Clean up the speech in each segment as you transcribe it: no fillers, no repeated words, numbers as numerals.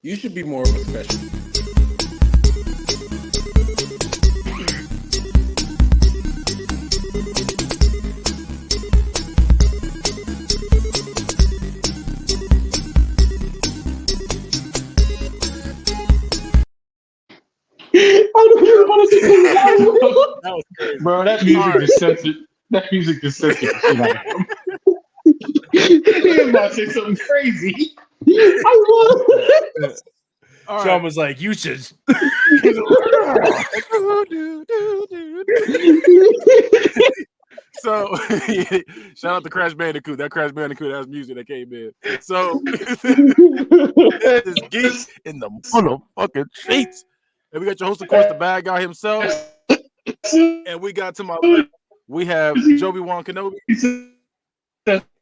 You should be more of a special. I don't even want to say That was crazy. Bro, that music just censored. That music just censored the shit out of him. He was about to say something crazy. All Sean right. was like, "You should." So shout out to Crash Bandicoot. That Crash Bandicoot has music that came in. So this is Geeks in the motherfucking sheets. And we got your host, of course, the bad guy himself. And we got to my left, we have Joby Wan Kenobi.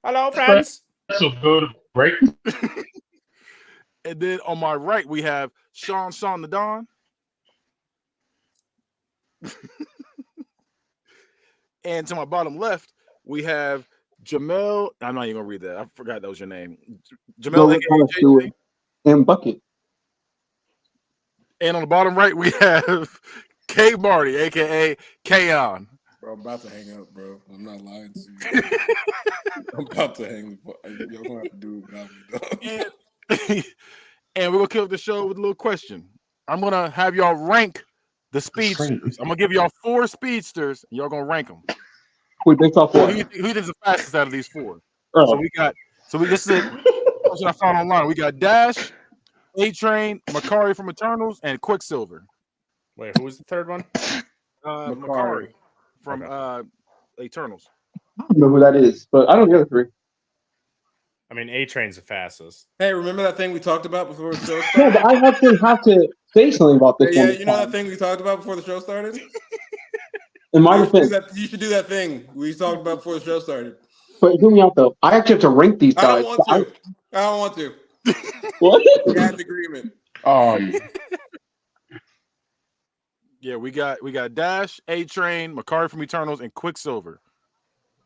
Hello, friends. So go to break. And then on my right, we have Sean the Don. And to my bottom left, we have Jamel. I'm not even gonna read that. I forgot that was your name. Jamel Stewart and Bucket. And on the bottom right, we have K Marty, aka Kaon. Bro, I'm about to hang up, bro. I'm not lying to you. I'm about to hang the You're gonna have to do it without me, dog. And we're gonna kill the show with a little question. I'm gonna have y'all rank the speedsters. I'm gonna give y'all 4 speedsters, and y'all gonna rank them. Wait, based off what? Who is the fastest out of these 4? Oh. This is a question I found online. We got Dash, A-Train, Makari from Eternals, and Quicksilver. Wait, who was the third one? Makari from Eternals. I don't know who that is, but I don't know the other 3. I mean, A-Train's the fastest. Hey, remember that thing we talked about before the show No, started? but I actually have to say something about this Yeah, one. you know that thing we talked about before the show started? In my defense. You should do that thing we talked about before the show started. But hear me out, though. I actually have to rank these I guys. don't want to. I don't want to. What? We had an agreement. Oh, Yeah, we got Dash, A-Train, Makari from Eternals, and Quicksilver.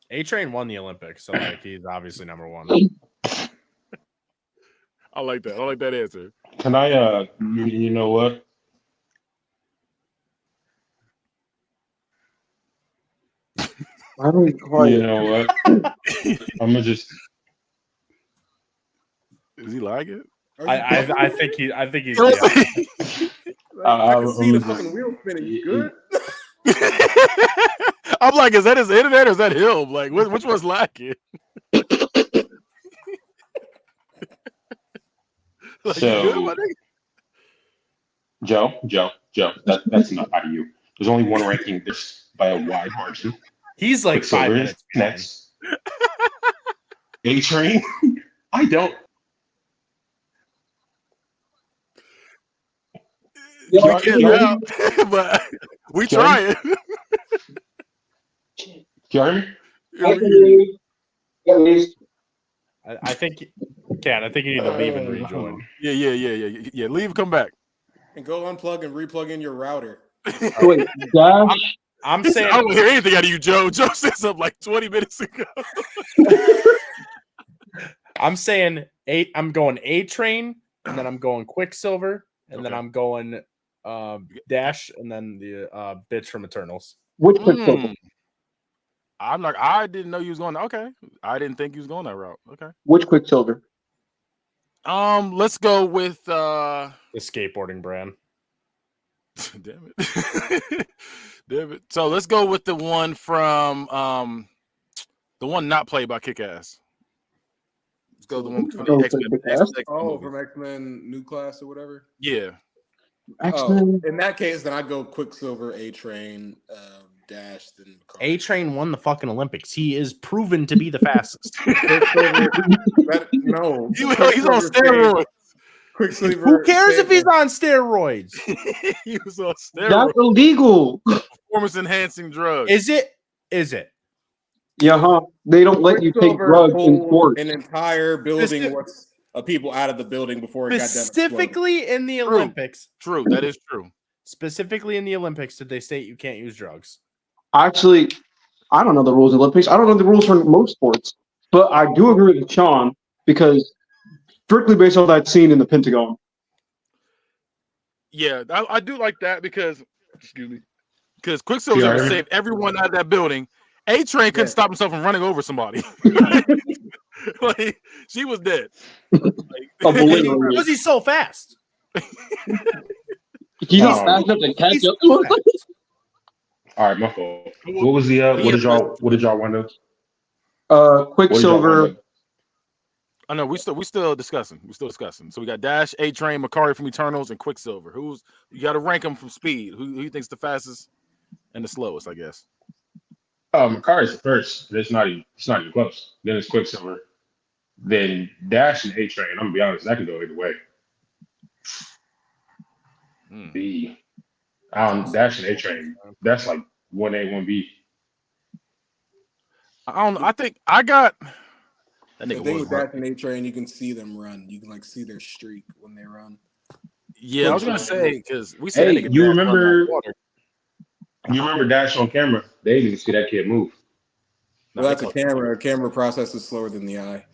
A-Train won the Olympics, so like he's obviously number 1. I like that. I like that answer. can I? You know what? I don't quite. You know what? I'm gonna just. Is he like it? I think he's. I can see the fucking wheel spinning. You good? I'm like, is that his internet or is that him? Like, which one's lacking? Like, So, you good, my nigga? Joe, that's not out of you. There's only one ranking this by a wide margin. He's like 5 Quicksilver minutes. is next. A-Train? I don't. We can't now, but we trying. Jeremy? I think, Ken, I think you need to leave and rejoin. Yeah. Leave, come back. And go unplug and replug in your router. Wait, Dash? I'm saying I don't hear anything out of you, Joe. Joe said something like 20 minutes ago. I'm saying I'm going A-Train, and then I'm going Quicksilver, and then I'm going Dash, and then the bitch from Eternals. Which Quicksilver? I didn't know you was going. Okay, I didn't think you was going that route. Okay. Which Quicksilver? Let's go with The skateboarding brand. damn it. Damn it. So let's go with the one from the one not played by Kick-Ass. Let's go with the one from the X-Men. From X-Men New Class or whatever. Yeah. X-Men. In that case, then I'd go Quicksilver, A-Train, Dash, then Makari. A-Train won the fucking Olympics. He is proven to be the fastest. No, He's on steroids. Quicksilver. Who cares if he's on steroids? He was on That's steroids. illegal. Performance enhancing drugs. Is it? Is it? Yeah, huh? They don't let you take drugs in sport. An entire building worth of people out of the building before it got done. Specifically in the True. Olympics. True, that is true. Specifically in the Olympics, did they state you can't use drugs? Actually, I don't know the rules of the Olympics. I don't know the rules for most sports. But I do agree with Sean because strictly based on what I'd seen in the Pentagon, Yeah, I do like that because, excuse me, because Quicksilver ever saved everyone out of that building. A-Train couldn't stop himself from running over somebody. Like, she was dead. Obliterated. Because he's so fast. He's not fast enough to catch up. All right, my fault. What was the what did y'all want to? Quicksilver. I know we still discussing. So we got Dash, A-Train, Makari from Eternals, and Quicksilver. You got to rank them from speed? Who you think's the fastest and the slowest? I guess. Makari's the first. It's not even close. Then it's Quicksilver. Then Dash and A-Train. I'm gonna be honest, that can go either way. Dash and A-Train. That's like 1A, 1B. I don't know. I think I got. That The nigga thing was with Dash and A-Train, you can see them run. You can like see their streak when they run. Yeah, I was gonna say because we said that nigga you Dash run remember? like water. You remember Dash on camera? They didn't even see that kid move. Well, that's a camera. A camera process is slower than the eye.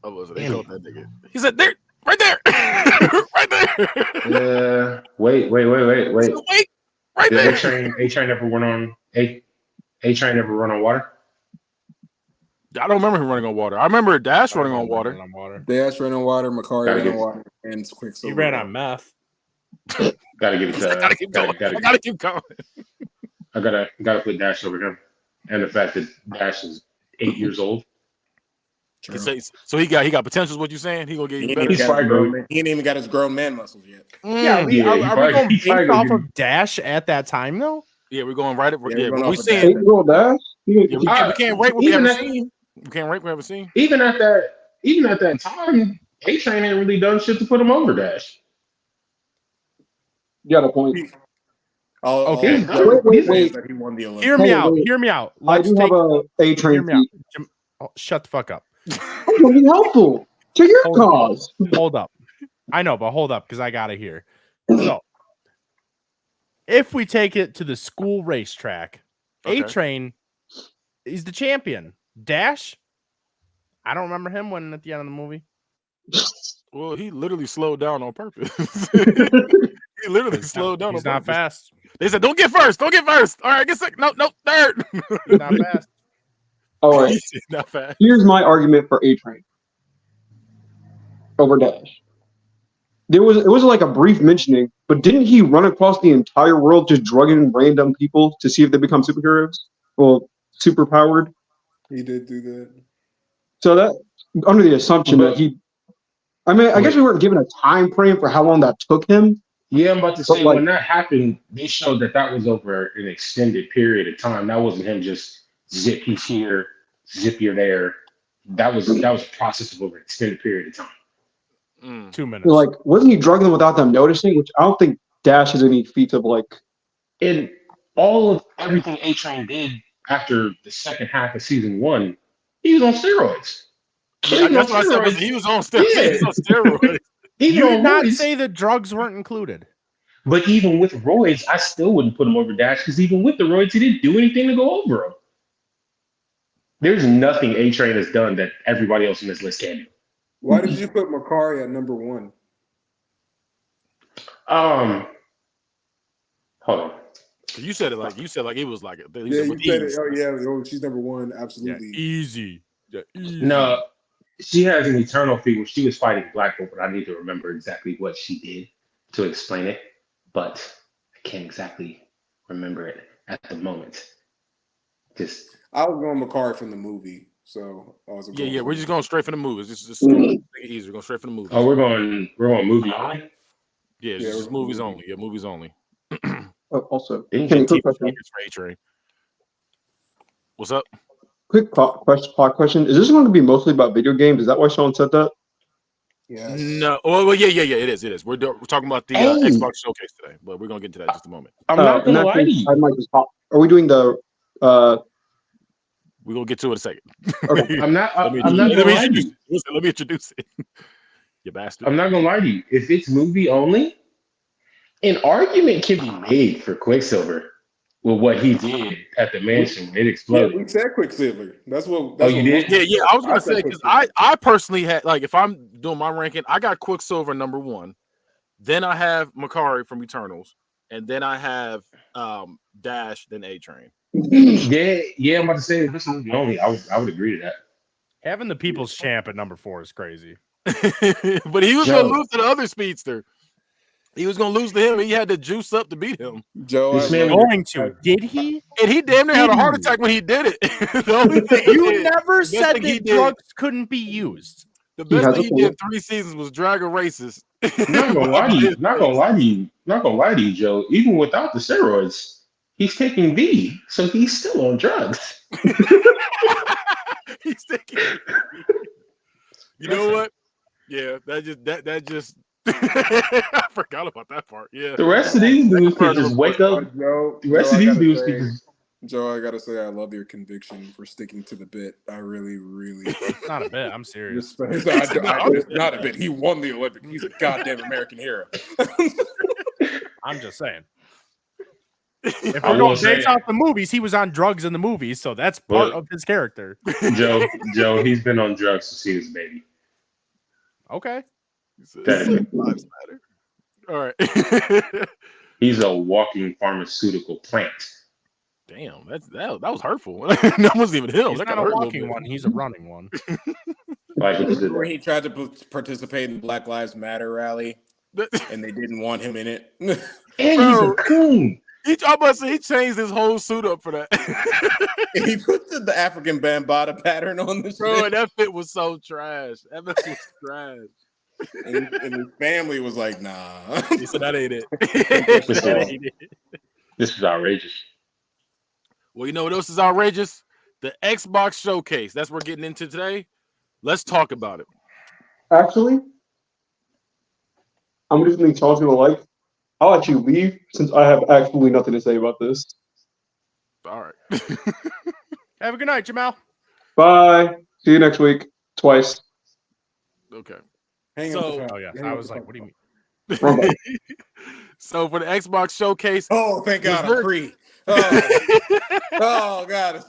Oh, was it? They called that nigga. He said, "There, right there, right there." Wait. Wait, right Did there. A-Train ever run on A-Train ever run on water? I don't remember him running on water. I remember Dash running on water. Dash ran on water. Makari ran on water, and Quicksilver. He ran on meth. Gotta give it to. I gotta keep going. I gotta keep going. I gotta put Dash over him, and the fact that Dash is 8 years old. So he got potential. Is what you saying? He gonna get better. He ain't even got his grown man muscles yet. Yeah, are we going based off of Dash at that time though? Yeah, we're going right. Yeah, but we saying 8-year-old Dash. we can't rate what we haven't seen. We can't rate what we haven't seen. Even at that time, A-Train ain't really done shit to put him over Dash. You got a point. Okay. Wait. He won the Olympics. Hear me out. Hear me out. I do have a A-Train. Shut the fuck up. I'm gonna be helpful to your cause. Hold up. I know, but hold up because I gotta hear. So, if we take it to the school racetrack, A-Train is the champion. Dash, I don't remember him winning at the end of the movie. Well, he literally slowed down on purpose. He literally slowed down. He's not fast. They said, "Don't get first. Don't get first." All right, get second. No, third. He's not fast. All right. He's not fast. Here's my argument for A-Train over Dash. It was like a brief mentioning, but didn't he run across the entire world just drugging random people to see if they become superheroes? Well, superpowered. He did do that. So that under the assumption that I guess we weren't given a time frame for how long that took him. Yeah, I'm about to say when that happened, they showed that was over an extended period of time. That wasn't him just zip he's here, zip you're there. That was a process of over an extended period of time. 2 minutes. Like, wasn't he drugging them without them noticing? Which I don't think Dash has any feats of like. In all of everything A-Train did after the second half of season 1, he was on steroids. Yeah, that's what I said. He was on steroids. Yeah. He was on steroids. You did not say that drugs weren't included. But even with roids, I still wouldn't put him over Dash because even with the roids, he didn't do anything to go over him. There's nothing A-Train has done that everybody else in this list can do. Why did you put Makari at number 1? Hold on. You said it like it was like it. Yeah, you said it. Oh yeah, she's number 1. Absolutely. Yeah, easy. No, she has an eternal feat where she was fighting Black Bolt, but I need to remember exactly what she did to explain it. But I can't exactly remember it at the moment. I was going Makari from the movie, so I was. Yeah. We're just going straight for the movies. It's just make it easy. We're going straight for the movies. Oh, we're going movie only. Yeah, just movies only. Yeah, movies only. Also, quick question. What's up? Quick question. Is this going to be mostly about video games? Is that why Sean said that? Yes. No. Well, yeah. It is. We're talking about the Xbox showcase today, but we're gonna get into that in just a moment. I'm not gonna lie to you. I might just pop. Are we doing the? We're gonna get to it in a second. Okay. Let me introduce it. You bastard. I'm not gonna lie to you. If it's movie only, an argument can be made for Quicksilver with what he did at the mansion when it exploded. Yeah, we said Quicksilver. That's what. You did? Yeah. I was gonna say because I personally had if I'm doing my ranking, I got Quicksilver number 1, Then I have Makari from Eternals, and then I have Dash, then A Train. Yeah, I'm about to say this is the only. I would agree to that. Having the People's Champ at number 4 is crazy. But he was going to lose to the other speedster. He was going to lose to him. He had to juice up to beat him. Joe, This I man love Going to? Did he? And he damn near had a heart Did he? attack when he did it. The only thing he You did, never best said thing he that did- drugs couldn't be used. the He best has thing a he point. did 3 seasons was drag a racist. Not gonna lie to you. Not gonna lie to you. Not gonna lie to you, Joe. Even without the steroids, he's taking V, so he's still on drugs. He's taking. You know what? Yeah, that just. I forgot about that part. Yeah. The rest of these dudes can just wake up. Joe, The rest Joe, of I these gotta dudes say- can just. Joe, I gotta say, I love your conviction for sticking to the bit. I really, really Not a bit. I'm serious. respect. It's not a bit. He won the Olympic. He's a goddamn American hero. I'm just saying. If I we're will going say- based off the movies, he was on drugs in the movies, so that's part Well- of his character. Joe, he's been on drugs since he was a baby. Okay. That- Lives matter. All right. He's a walking pharmaceutical plant. Damn, that was hurtful. That wasn't even him. He's That not kinda a hurt little walking bit. one. He's a running one. Like what Where he tried to participate in the Black Lives Matter rally, and they didn't want him in it. and he's a coon. I must say he changed his whole suit up for that. He put the African bambata pattern on the Bro, shit, and that fit was so trash. That mess was trash. and his family was like, "Nah." He said that ain't it. That ain't This is outrageous. Well, you know what else is outrageous? The Xbox showcase. That's what we're getting into today. Let's talk about it. Actually, I'm just going to tell you like. I'll actually leave since I have absolutely nothing to say about this. All right. Have a good night, Jamal. Bye. See you next week. Twice. Okay. Hang So- on. Oh, yes. I was like, what do you mean? Wrong button. So for the Xbox showcase, Oh, thank God, I'm free. Oh God,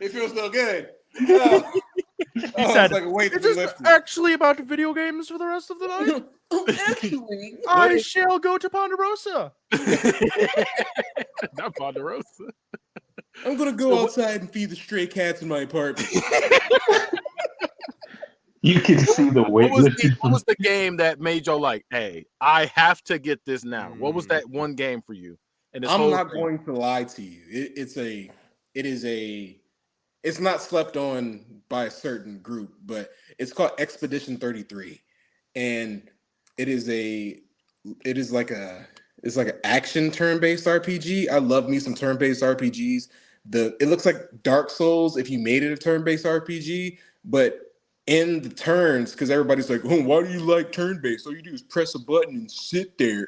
it feels so good. Oh, said, it's like a weight to Is be this lifted. actually about video games for the rest of the night? Actually, I shall go to Ponderosa. not Ponderosa. I'm gonna go outside and feed the stray cats in my apartment. You can see the weight What lifted was the game that made you like, hey, I have to get this now? What was that one game for you? And this I'm whole not thing? going to lie to you. It's not slept on by a certain group, but it's called Expedition 33, and it's like an action turn-based RPG. I love me some turn-based RPGs. It looks like Dark Souls if you made it a turn-based RPG, but in the turns, because everybody's like, oh, why do you like turn-based? All you do is press a button and sit there.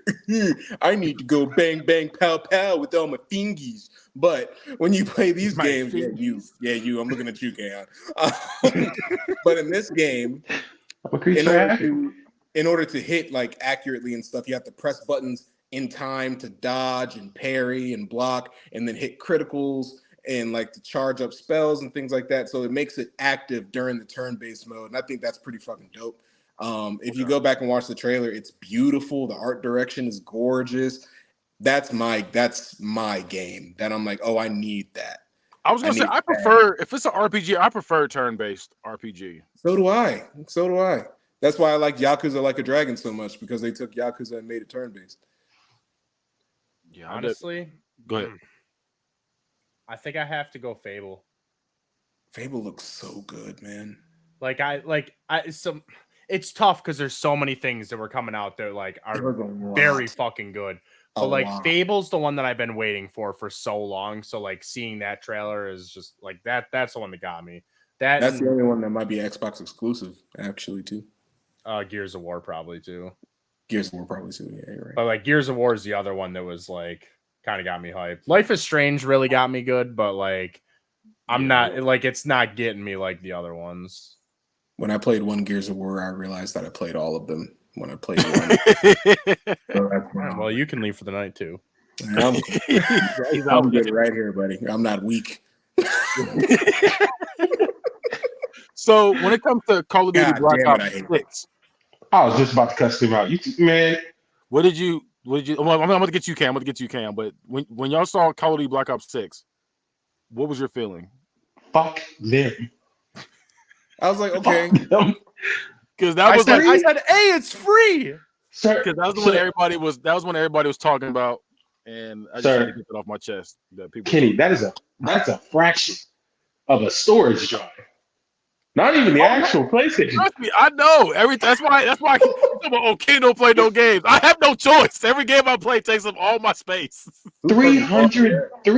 I need to go bang, bang, pow, pow with all my fingies. But when you play these My games, I'm looking at you, Keon. But in this game, in order to hit like accurately and stuff, you have to press buttons in time to dodge and parry and block, and then hit criticals and like to charge up spells and things like that. So it makes it active during the turn-based mode, and I think that's pretty fucking dope. If you go back and watch the trailer, it's beautiful. The art direction is gorgeous. That's my game. That I'm like, oh, I need that. I was gonna say I prefer if it's an RPG, I prefer turn-based RPG. So do I. That's why I like Yakuza Like a Dragon so much, because they took Yakuza and made it turn-based. Yeah, Honestly, go ahead. I think I have to go Fable. Fable looks so good, man. It's tough because there's so many things that were coming out that like are very fucking good. But like Fable's the one that I've been waiting for so long. So like seeing that trailer is just like that's the one that got me. That's the only one that might be Xbox exclusive, actually, too. Gears of War probably too. Gears of War probably too. Yeah, you're right. But like Gears of War is the other one that was like kind of got me hyped. Life is Strange really got me good, but like it's not getting me like the other ones. When I played one Gears of War, I realized that I played all of them when I played one. Well, you can leave for the night too. I'm good right here, buddy. I'm not weak. So when it comes to Call of Duty God Black damn it, I Ops hate 6, I was just about to cuss him out. Man, What did you? Well, I'm going to get you, Cam. I'm going to get you, Cam. But when y'all saw Call of Duty Black Ops 6, what was your feeling? Fuck them. I was like, okay. Fuck them. Because that I was said, like, hey, it's free. Sir, because that was when everybody was. That was when everybody was talking about, and I just had to get it off my chest. That people. Kenny, that's a fraction of a storage drive. Not even the actual PlayStation. Trust me, I know. That's why. I keep talking about, Kenny don't play no games. I have no choice. Every game I play takes up all my space. 300 Yeah,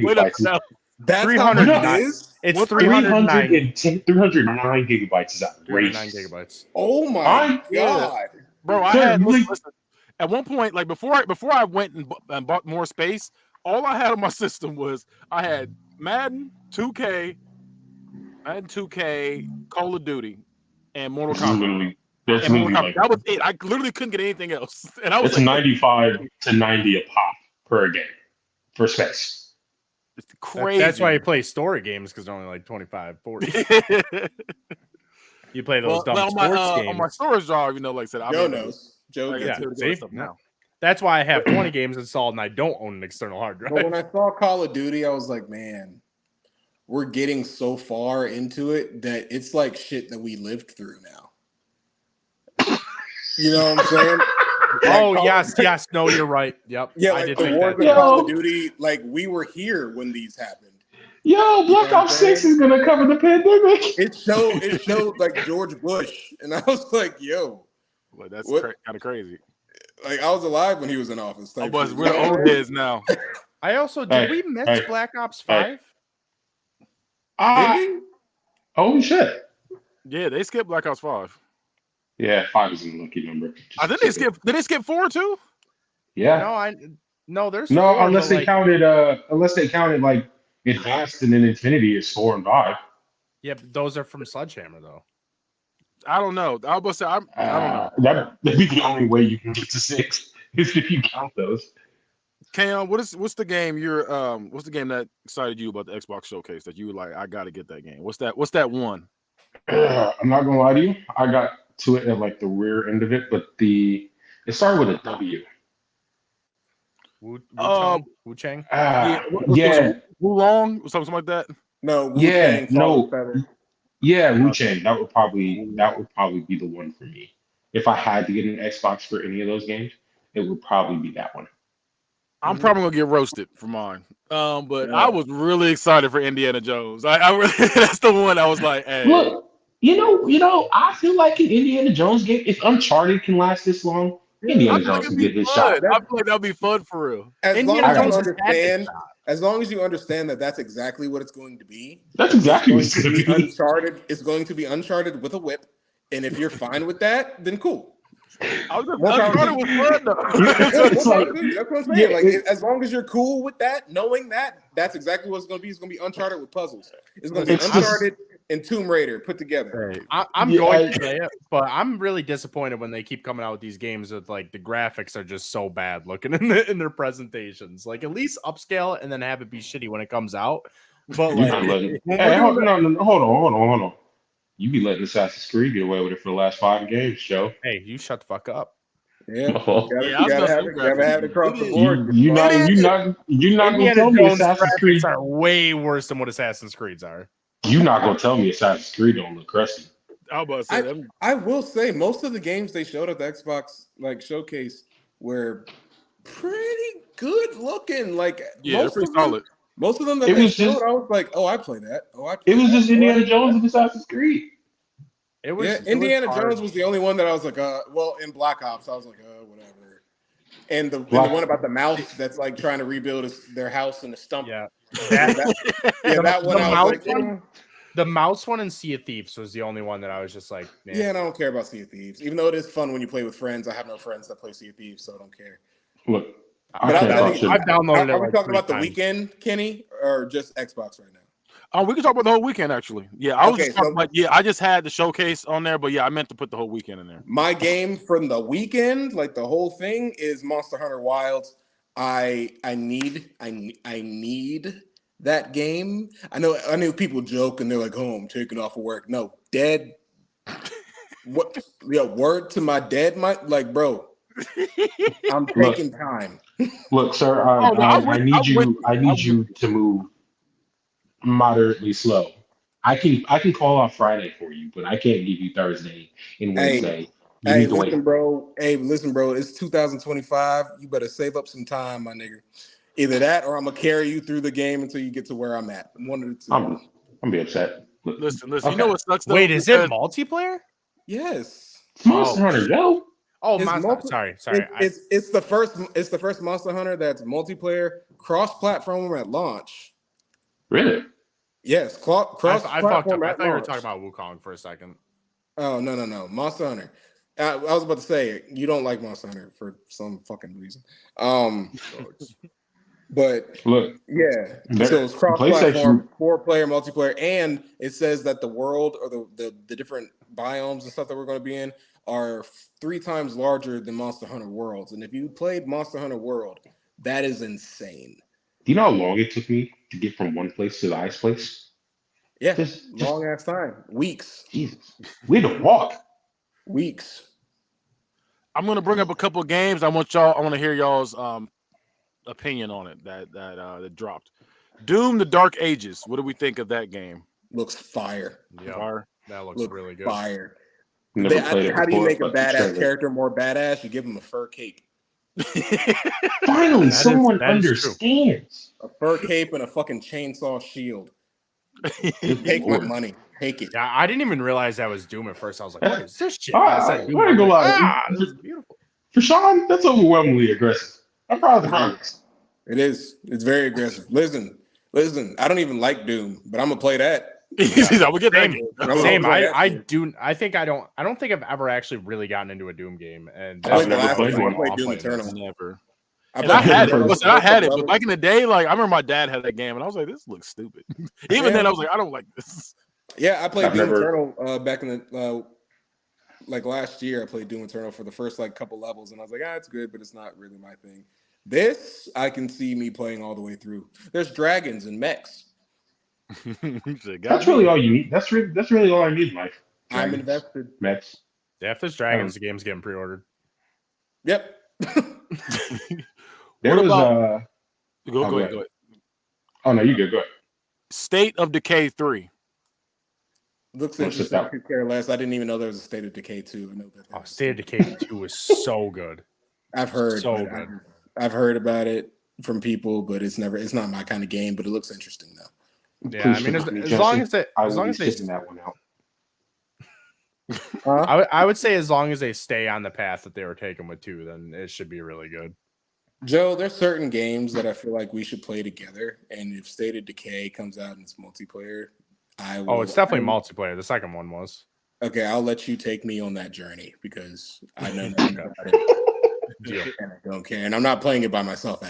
wait up gigabytes. now. That's how much it is? It's 309 309 gigabytes is outrageous. gigabytes. Oh my God. Bro, I Sir, had you like- listen, at one point, like before I went and bought more space, all I had on my system was I had Madden 2K, Call of Duty, and Mortal Kombat. That's And literally like, that was it. I literally couldn't get anything else. And I was it's like, 95 to 90 a pop per game for space. it's crazy. That's why you play story games, because they're only like 25, 40. You play those dumb sports games. on my storage drive, like I said, Joe knows. Joe I gets got it. to stuff now. That's why I have 20 games installed and I don't own an external hard drive. But when I saw Call of Duty, I was like, man, we're getting so far into it that it's like shit that we lived through now. You know what I'm saying? Oh, yes. No, you're right. Yep. Yeah, I like did the think wars that. of Call of Duty, like we were here when these happened. Yo, Black Ops 6 is gonna cover the pandemic. It showed like George Bush, and I was like, yo, Well, that's what? kind of crazy. Like I was alive when he was in office. Oh, type but shit. we're the old heads now. I also, did we miss Black Ops 5? Oh shit. Yeah, they skipped Black Ops 5. Yeah, 5 is a lucky number. I think they skipped. Did they skip 4 too? Yeah. No, there's No, 4, unless but, they counted like Advanced and then Infinity is 4 and 5. Yeah, but those are from Sledgehammer though. I don't know. I was about to say I don't know. That'd be the only way you can get to 6 is if you count those. Cam, what's the game what's the game that excited you about the Xbox showcase that you were like, I gotta get that game? What's that one? I'm not gonna lie to you. I got to it at like the rear end of it, but it started with a W. Wu Chang? Yeah. Wulong or something like that. No, Yeah, no. Feather. Yeah, Wu Chang. That would probably be the one for me. If I had to get an Xbox for any of those games, it would probably be that one. I'm probably gonna get roasted for mine. But I was really excited for Indiana Jones. I really that's the one I was like, hey. Look, you know, I feel like an Indiana Jones game, if Uncharted can last this long, Indiana Jones can get his shot. I feel like that'd be fun for real. As long as you understand that that's exactly what it's going to be. That's exactly what it's going to be. Uncharted. It's going to be Uncharted with a whip, and if you're fine with that, then cool. Uncharted was fun though. That's what I'm saying. Like, as long as you're cool with that, knowing that, that's exactly what it's going to be. It's going to be Uncharted with puzzles. It's going to be Uncharted and Tomb Raider put together. Hey, I'm going to say it, but I'm really disappointed when they keep coming out with these games with like the graphics are just so bad looking in their presentations. Like at least upscale it and then have it be shitty when it comes out. But like, hold on. You be letting Assassin's Creed get away with it for the last 5 games, Joe. Hey, you shut the fuck up. Yeah, you gotta have it across the board. You're not gonna tell me Assassin's Creed are way worse than what Assassin's Creeds are. You're not gonna tell me Assassin's Creed don't look crusty. I will say most of the games they showed at the Xbox like showcase were pretty good looking. Like solid. Most of them that they showed, I was like, "Oh, I play that." It was just Indiana Jones and Assassin's Creed. Indiana Jones was the only one that I was like, well, in Black Ops, I was like, whatever. And the one about the mouse that's like trying to rebuild their house in a stump. Yeah, that one. I was like, the mouse one in Sea of Thieves was the only one that I was just like, man. Yeah, and I don't care about Sea of Thieves, even though it is fun when you play with friends. I have no friends that play Sea of Thieves, so I don't care. Look, I've downloaded it. Are we talking about the 3 times. weekend, Kenny, or just Xbox right now? We can talk about the whole weekend actually. Yeah, I was just talking about. Yeah, I just had the showcase on there, but yeah, I meant to put the whole weekend in there. My game from the weekend, like the whole thing, is Monster Hunter Wilds. I need that game. I know people joke and they're like, "Oh, I'm taking off of work." No, dead. What? Word to my dead, bro. I'm Look, taking time. look, sir. Oh no, I need I'm with you. you. I need you to move moderately slow. I can call off Friday for you, but I can't give you Thursday and Hey, Wednesday. You need to listen, wait. bro. Hey, listen, bro. It's 2025. You better save up some time, my nigga. Either that, or I'm gonna carry you through the game until you get to where I'm at. One of the two. I'm be upset. Look, Listen. You know okay. what sucks though? Wait, is it Because multiplayer? Yes, It's Monster Hunter, yo. Oh, it's Sorry. it's the first Monster Hunter that's multiplayer, cross-platform at launch. Really? Yes, I fucked up. cross-platform I at thought you were launch. talking about Wukong for a second. Oh no, Monster Hunter. I was about to say you don't like Monster Hunter for some fucking reason. But Look, yeah, so there, it's PlayStation. cross-platform, 4-player multiplayer, and it says that the world or the different biomes and stuff that we're going to be in are 3 times larger than Monster Hunter Worlds. And if you played Monster Hunter World, that is insane. Do you know how long it took me to get from one place to the ice place? Yeah, Just long ass time, weeks, Jesus. We had to walk. weeks. I'm gonna bring up a couple of games. I want to hear y'all's opinion on it that dropped. Doom: The Dark Ages. What do we think of that game? Looks fire. Yeah, Fire. that looks Looks really good. fire. Never played it How do you before, make a but the badass trailer. character more badass? You give him a fur cape. Finally, someone that is true. understands. A fur cape and a fucking chainsaw shield. Good Take my lord. money. Take it. Yeah, I didn't even realize that was Doom at first. I was like, what is this shit? I, And it said I, Doom. I I ain't was gonna like, lie. this is beautiful. For Sean, that's overwhelmingly aggressive. I'm proud of the progress. It is. It's very aggressive. Listen. I don't even like Doom, but I'm gonna play that. I would get that Same. game. Same. play that I shit. do. I think I don't think I've ever actually really gotten into a Doom game. And I played the never last played one. I one. played I'm Doom playing Eternal. this. Never. I And I played had Doom it. Eternal. Listen, I had it, but back in the day, like I remember my dad had that game, and I was like, "This looks stupid." Even then, I was like, "I don't like this." Yeah, I played I've Doom never. Eternal back in the like last year. I played Doom Eternal for the first like couple levels, and I was like, it's good, but it's not really my thing. This I can see me playing all the way through. There's dragons and mechs. That's really all you need. That's really all I need in life. I'm Dragons, invested. Mets. Yeah, if there's dragons, the game's getting pre-ordered. Yep. There What was about? Go go ahead. Oh no, you good. Go ahead. State of Decay 3. Looks Let's sit interesting. down. Could care less. I didn't even know there was a State of Decay 2. I know that. Oh, State of Decay 2 is so good. I've heard. So but good. I've heard about it from people, but it's not my kind of game. But it looks interesting though. Yeah, Please I mean, forgive me, as long Jesse. as I as will long be as they, sitting that one out. I would say as long as they stay on the path that they were taking with 2, then it should be really good. Joe, there's certain games that I feel like we should play together, and if State of Decay comes out and it's multiplayer, I will. Oh, it's definitely multiplayer. The second one was. Okay, I'll let you take me on that journey because I know nothing about it. And I don't care, and I'm not playing it by myself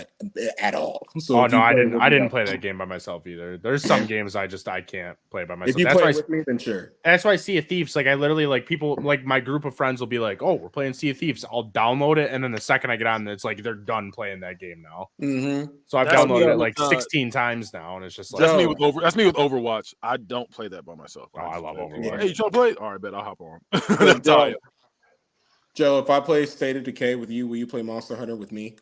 at all. So Oh if no, you I play didn't. with I me, didn't play that game by myself either. There's some games I can't play by myself. If you That's play why with me, then sure. That's why I Sea of Thieves. Like I literally like people like my group of friends will be like, "Oh, we're playing Sea of Thieves." I'll download it, and then the second I get on, it's like they're done playing that game now. Mm-hmm. So I've That's downloaded me it like with, 16 times now, and it's just like, That's me with Overwatch. I don't play that by myself. oh, I love Overwatch. Yeah. Hey, you trying to play? All right, bet I'll hop on. That's how I am. Joe, if I play State of Decay with you, will you play Monster Hunter with me?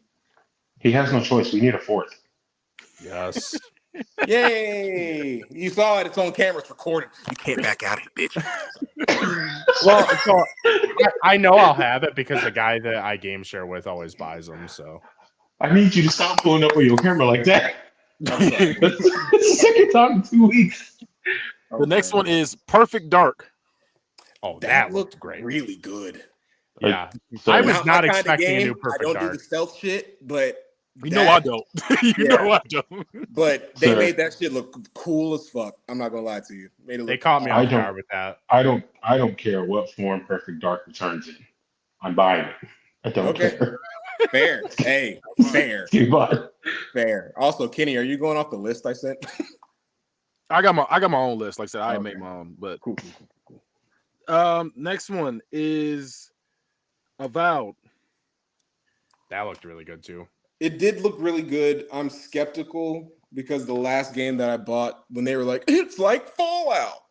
He has no choice. We need a fourth. Yes. Yay! You saw it. It's on camera. It's recorded. You can't back out of it, bitch. Well, so I know I'll have it because the guy that I game share with always buys them. So I need you to stop pulling up on your camera like that. I'm sorry. That's the second time in 2 weeks. The next one is Perfect Dark. oh, that that looked looked great. really good. Yeah, So, I was Not not my kinda expecting a game. new I Perfect don't do Dark. the stealth shit, but You know I don't. You know I don't. But they Sir. made that shit look cool as fuck. I'm not gonna lie to you. Made it They look caught me I off don't- guard with that. I don't care what form Perfect Dark returns in. I'm buying it. I don't Okay. care. fair. Hey, fair, But fair. Also, Kenny, are you going off the list I sent? I got my own list. Like I said, I Okay. make my own. But Cool. next one is Avowed. That looked really good too. It did look really good. I'm skeptical because the last game that I bought when they were like, it's like Fallout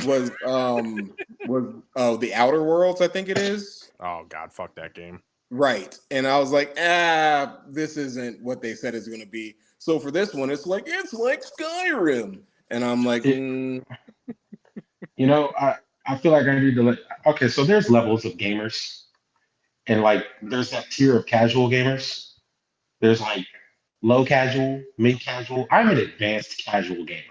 was the Outer Worlds, I think it is. Oh god, fuck that game. Right. And I was like, this isn't what they said it's going to be. So for this one, it's like Skyrim. And I'm like, You know, I feel like I need to let. Okay, so there's levels of gamers, and like there's that tier of casual gamers. There's like low casual, mid casual. I'm an advanced casual gamer.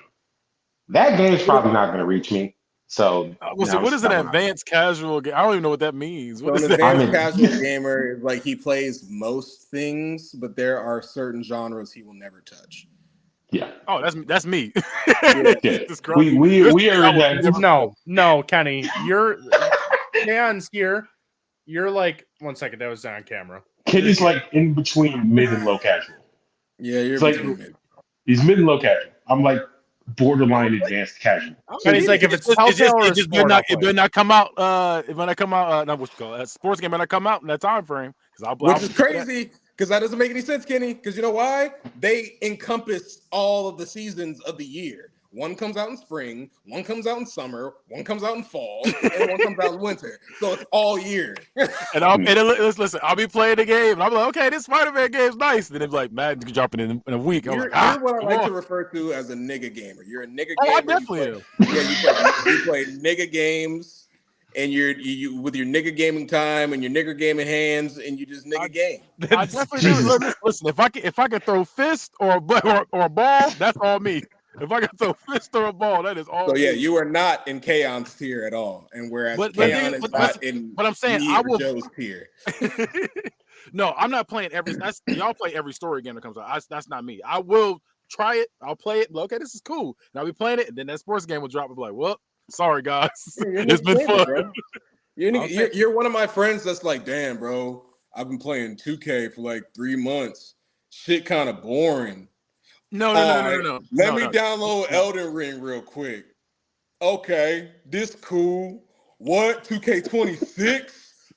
That game's probably not going to reach me. So So what is an advanced casual game? I don't even know what that means. What so is an that? advanced casual gamer is like he plays most things, but there are certain genres he will never touch. Yeah. Oh, that's me. Yeah. We are that. No, Kenny, Dan's here. You're like 1 second. That was on camera. Kenny's like in between mid and low casual. Yeah, you're It's like between mid. he's mid and low casual. I'm like borderline advanced casual. Kenny's like, if it's Telltale or it better not come out. It better not come out. Not what you call it. Sports game better not come out in that time frame. Which is crazy because that doesn't make any sense, Kenny. Because you know why? They encompass all of the seasons of the year. One comes out in spring, one comes out in summer, one comes out in fall, and one comes out in winter. So it's all year. Listen, I'll be playing the game, and I'm like, okay, this Spider-Man game's nice. Then it's like, man, you dropping in a week. You're what I like to refer to as a nigga gamer. You're a nigga gamer. I definitely am. Yeah, you play nigga games, and you with your nigga gaming time and your nigga gaming hands, and you just nigga game. I definitely do. Listen, if I can throw fist or a ball, that's all me. If I can throw fist or a ball, that is all. So yeah, you are not in Kaon's tier at all, and whereas Kaon is not in. But I'm saying I will Joe's tier. No, I'm not playing every. Y'all play every story game that comes out. That's not me. I will try it. I'll play it. Okay, this is cool. And I'll be playing it, and then that sports game will drop. And be like, well, sorry guys, it's been fun. Bro. You're one of my friends that's like, damn, bro, I've been playing 2K for like 3 months. Shit, kind of boring. No. Let me download Elden Ring real quick. Okay, this cool. What? 2K26?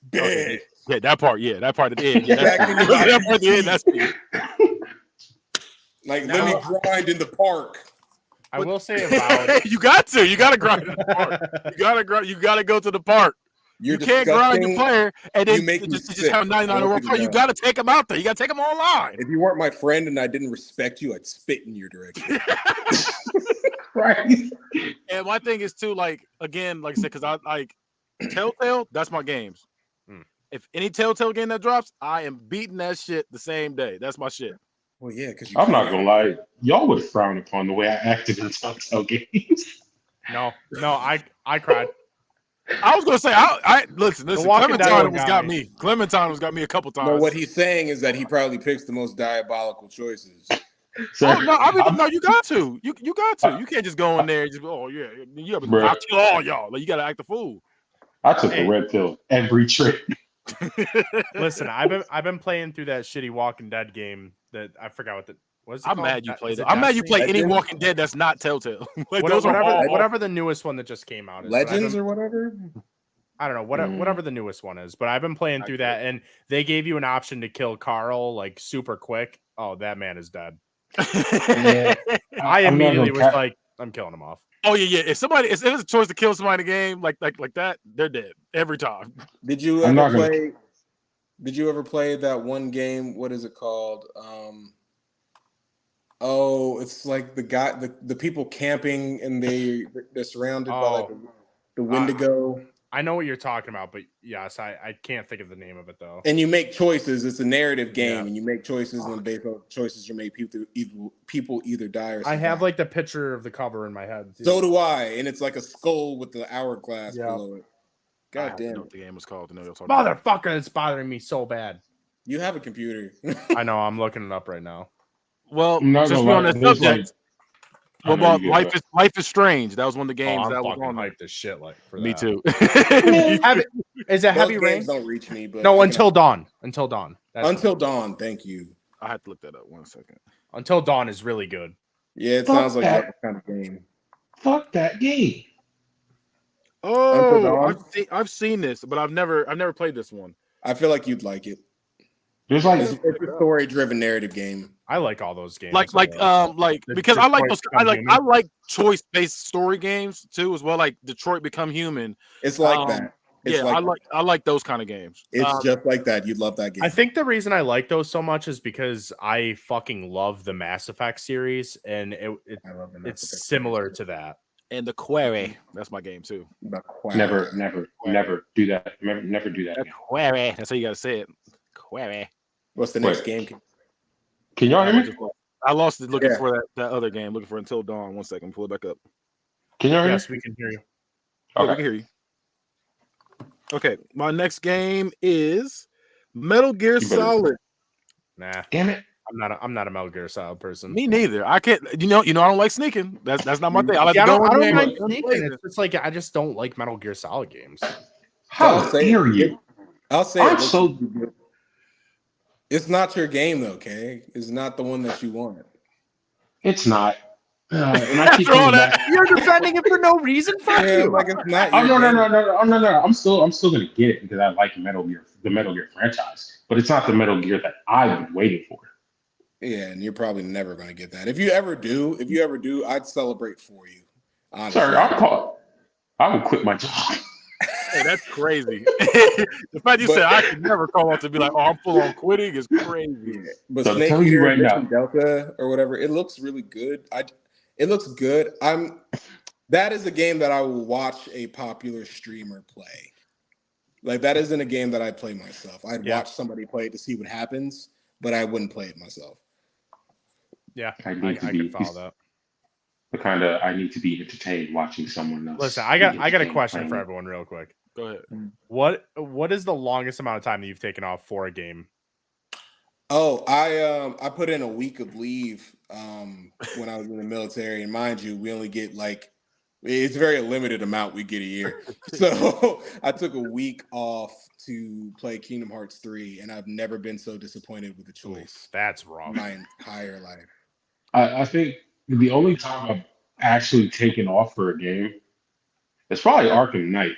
Bad. Yeah, that part. Yeah, that part at the end. Yeah, that part at the end. That's me. Let me grind in the park. I will say about you got to grind in the park. You gotta go to the park. You can't grind your player and then just have 99 over player. You gotta take them out there. You gotta take them online. If you weren't my friend and I didn't respect you, I'd spit in your direction. Right. And my thing is too, like again, like I said, because I like Telltale, that's my games. If any Telltale game that drops, I am beating that shit the same day. That's my shit. Well, yeah, because I'm not gonna lie, y'all would frown upon the way I acted in Telltale games. No, I cried. I was gonna say, I listen. Clementine has got me a couple times. No, what he's saying is that he probably picks the most diabolical choices. So, no, you got to. You got to. You can't just go in there and just I'll kill all y'all. Like you gotta act a fool. I took the red pill every trip. Listen, I've been playing through that shitty Walking Dead game that I forgot what was. I'm mad you played it. I'm mad you play any Walking Dead that's not Telltale. Like whatever the newest one that just came out is. Legends or whatever. I don't know whatever the newest one is, but I've been playing through that, and they gave you an option to kill Carl like super quick. Oh, that man is dead. I immediately was like, I'm killing him off. Oh yeah. If there's a choice to kill somebody in the game like that, they're dead every time. Did you ever play that one game? What is it called? It's like the people camping and they're surrounded by like the Wendigo. I know what you're talking about, but yes, I can't think of the name of it though. And you make choices. It's a narrative game, and you make choices, and based on choices you make, people either die or survive. I have like the picture of the cover in my head. So do I, and it's like a skull with the hourglass below it. God damn! I know what the game was called. Motherfucker, it's bothering me so bad. You have a computer. I know. I'm looking it up right now. Well, since we're on this subject. What about Life is Strange? That was one of the games that was on. Hype this shit like for me that. too. Is it Heavy Rain? Don't reach me, but no. Until Dawn. Until Dawn. Until Dawn. Thank you. I have to look that up 1 second. Until Dawn is really good. Yeah, it sounds like that kind of game. Fuck that game. Oh, I've seen this, but I've never played this one. I feel like you'd like it. There's like it's a story-driven narrative game. I like all those games. Because I like those. I like choice-based story games too, as well. Like Detroit Become Human. It's like that. It's I like those kind of games. It's just like that. You'd love that game. I think the reason I like those so much is because I fucking love the Mass Effect series, and I love the Mass Effect it's similar series. to that. And the Query, that's my game too. Never do that. Never do that. The Query, that's how you gotta say it. Query. What's the next game? Can y'all hear me? I lost it looking for that other game, looking for Until Dawn. 1 second, pull it back up. Can y'all hear me? Yes, we can hear you. Yeah, we can hear you. Okay, my next game is Metal Gear Solid. Nah, damn it. I'm not a Metal Gear Solid person. Me neither. I can't. You know, I don't like sneaking. That's not my thing. I like I to go don't in mind there. sneaking. It's just like I just don't like Metal Gear Solid games. How dare you? I'll say I'm it. so. It's not your game, though, okay? It's not the one that you want. It's not. And I keep After all coming that, back. You're defending it for no reason. Fuck Yeah, you. like it's not Oh your game. no! I'm still gonna get it because I like the Metal Gear franchise, but it's not the Metal Gear that I've been waiting for. Yeah, and you're probably never going to get that. If you ever do, I'd celebrate for you. Honestly. Sir, I would quit my job. Hey, that's crazy. The fact you said I could never call out to be like, "Oh, I'm full on quitting" is crazy. Yeah, but So I'm Snake telling you Eater, right now. Mission Delta, or whatever, it looks really good. It looks good. That is a game that I will watch a popular streamer play. Like that isn't a game that I'd play myself. I'd watch somebody play it to see what happens, but I wouldn't play it myself. Yeah, I can follow that. The kind of I need to be entertained watching someone else. Listen, I got a question for everyone, real quick. Go ahead. What is the longest amount of time that you've taken off for a game? Oh, I put in a week of leave when I was in the military, and mind you, we only get it's a very limited amount we get a year. So I took a week off to play Kingdom Hearts 3, and I've never been so disappointed with the choice. That's wrong. My entire life. I think the only time I've actually taken off for a game is probably Arkham Knight,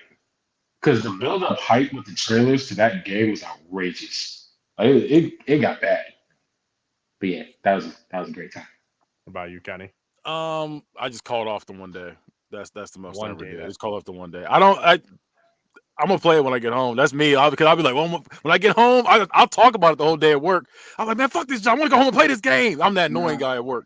because the build-up hype with the trailers to that game was outrageous. Like, it got bad, but yeah, that was a great time. What about you, Kenny? I just called off the one day. That's the most I One ever day, did. then. Just call off the one day. I'm gonna play it when I get home. That's me. Because I'll be like, well, when I get home, I'll talk about it the whole day at work. I'm like, man, fuck this job. I want to go home and play this game. I'm that annoying guy at work.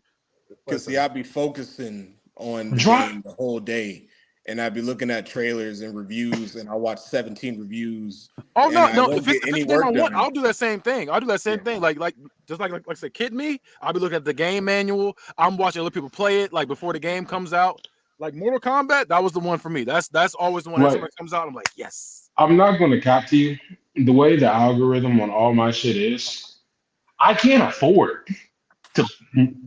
Because see, I'd be focusing on the Drop- game the whole day, and I'd be looking at trailers and reviews, and I watch 17 reviews. Oh and no, I no! won't If it's get any the game I work want, done. I'll do that same thing. I'll do that same thing. Like just like I said, kid me. I'll be looking at the game manual. I'm watching other people play it like before the game comes out. Like Mortal Kombat, that was the one for me. That's always the one that somebody comes out. I'm like, yes. I'm not going to cap to you. The way the algorithm on all my shit is, I can't afford to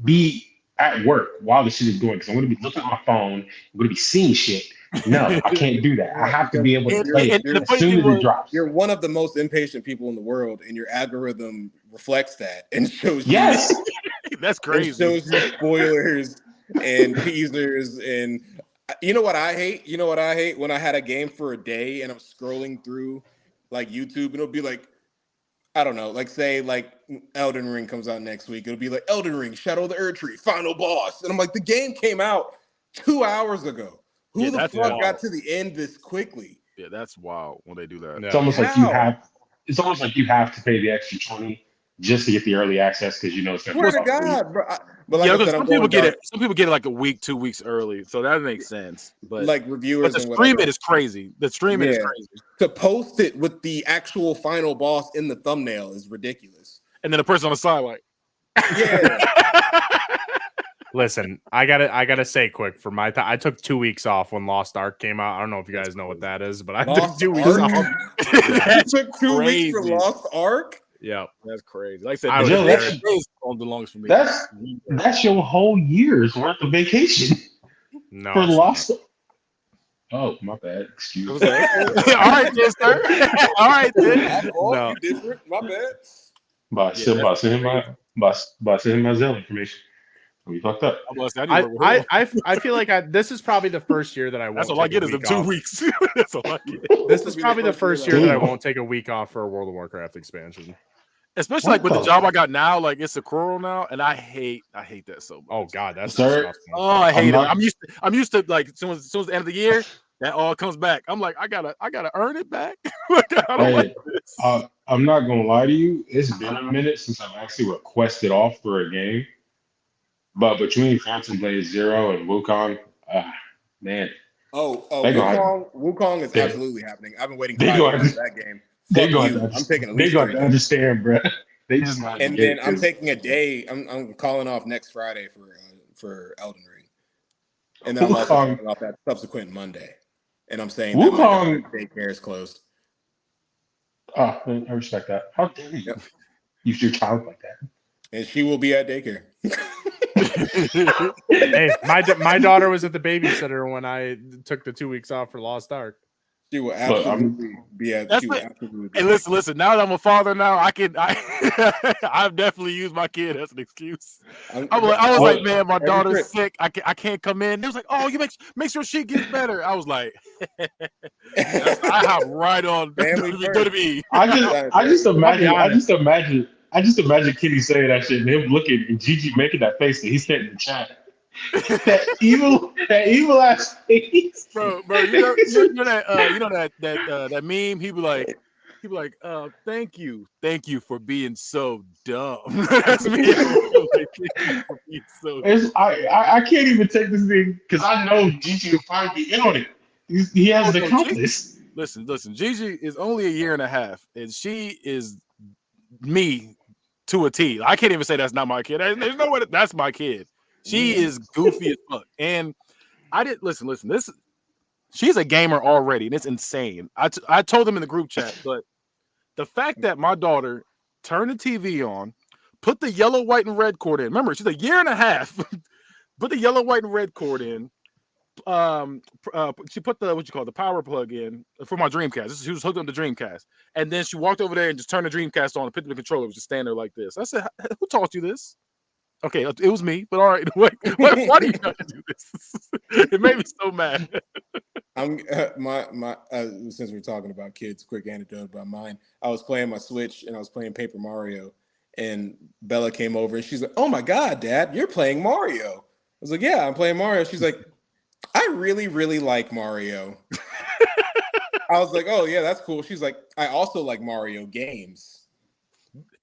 be at work while the shit is going because I'm going to be looking at my phone. I'm going to be seeing shit. No, I can't do that. I have to be able to play it as soon as it drops. You're one of the most impatient people in the world, and your algorithm reflects that and shows you. Yes, that's crazy. It shows you spoilers and teasers, and you know what I hate? You know what I hate? When I had a game for a day and I'm scrolling through like YouTube, and it'll be like, I don't know, like say like Elden Ring comes out next week. It'll be like Elden Ring, Shadow of the Erdtree, final boss, and I'm like, the game came out 2 hours ago. Who the fuck got to the end this quickly? Yeah, that's wild when they do that. It's almost like you have. It's almost like you have to pay the extra $20 just to get the early access because you know it's going to. Swear to God, bro. But like I said, some people get it. Some people get it like a week, 2 weeks early, so that makes sense. But like reviewers, but the streaming is crazy. The streaming is crazy. To post it with the actual final boss in the thumbnail is ridiculous. And then the person on the side, like, yeah. Listen, I gotta say quick for my time. I took 2 weeks off when Lost Ark came out. I don't know if you guys know what that is, but I took 2 weeks off. You took 2 weeks for Lost Ark? Yeah, that's crazy. Like I said, that's on the longest for me. That's your whole year's worth of vacation. No, for Lost. Oh, my bad. Excuse me. All right, then, sir. All right, then. No, you different. My bad. By sending my Zelle information. We fucked up. I feel like this is probably the first year that I won't. That's all I get is in 2 weeks. That's all I get. This is probably the first year that I won't take a week off for a World of Warcraft expansion. Especially like with the job I got now, like it's a accrual now, and I hate that so much. Oh God, that's disgusting. Oh, I hate it. I'm used to like as soon as the end of the year, that all comes back. I'm like, I gotta earn it back. Like, I don't Hey, like this. I'm not gonna lie to you. It's been a minute since I've actually requested off for a game. But between Phantom Blade Zero and Wukong, man, Oh, they gonna Wukong is they absolutely happening. I've been waiting they 5 years gonna for that game. they Fuck gonna you. I'm taking at they least 3 gonna days. understand, bro. They just gonna And get then it I'm 'cause taking a day. I'm calling off next Friday for Elden Ring, and then I'm also Wukong calling off that subsequent Monday. And I'm saying that my daughter's Wukong. daycare is closed. Oh, I respect that. How dare you Yep. use your child like that? And she will be at daycare. Hey, my daughter was at the babysitter when I took the 2 weeks off for Lost Ark. She will Look, absolutely be at. That's She will it. absolutely be. Hey, listen. Now that I'm a father, now I've definitely used my kid as an excuse. I was like, man, my daughter's sick. I can't come in. They was like, oh, you make sure she gets better. I was like, I hop right on. Family Go to me. I just imagine Kitty saying that shit and him looking and Gigi making that face that he said in the chat. that evil ass face. Bro, you know that meme. He be like, thank you for being so dumb. That's me. Like, thank you for being so dumb. I can't even take this thing because I know Gigi will probably be in on it. He has the confidence. Listen. Gigi is only a year and a half, and she is me to a T. I can't even say that's not my kid. There's no way that's my kid. She is goofy as fuck. And I didn't listen. She's a gamer already, and it's insane. I told them in the group chat, but the fact that my daughter turned the TV on, put the yellow, white, and red cord in. Remember, she's a year and a half. Put the yellow, white, and red cord in. She put the power plug in for my Dreamcast. She was hooked up to the Dreamcast, and then she walked over there and just turned the Dreamcast on and picked up the controller. It was just standing there like this. I said, "Who taught you this?" Okay, it was me, but all right. Why do you have to do this? It made me so mad. I'm since we're talking about kids, quick anecdote about mine. I was playing my Switch and I was playing Paper Mario, and Bella came over and she's like, "Oh my God, Dad, you're playing Mario." I was like, "Yeah, I'm playing Mario." She's like, "I really, really like Mario." I was like, "Oh yeah, that's cool." She's like, "I also like Mario games."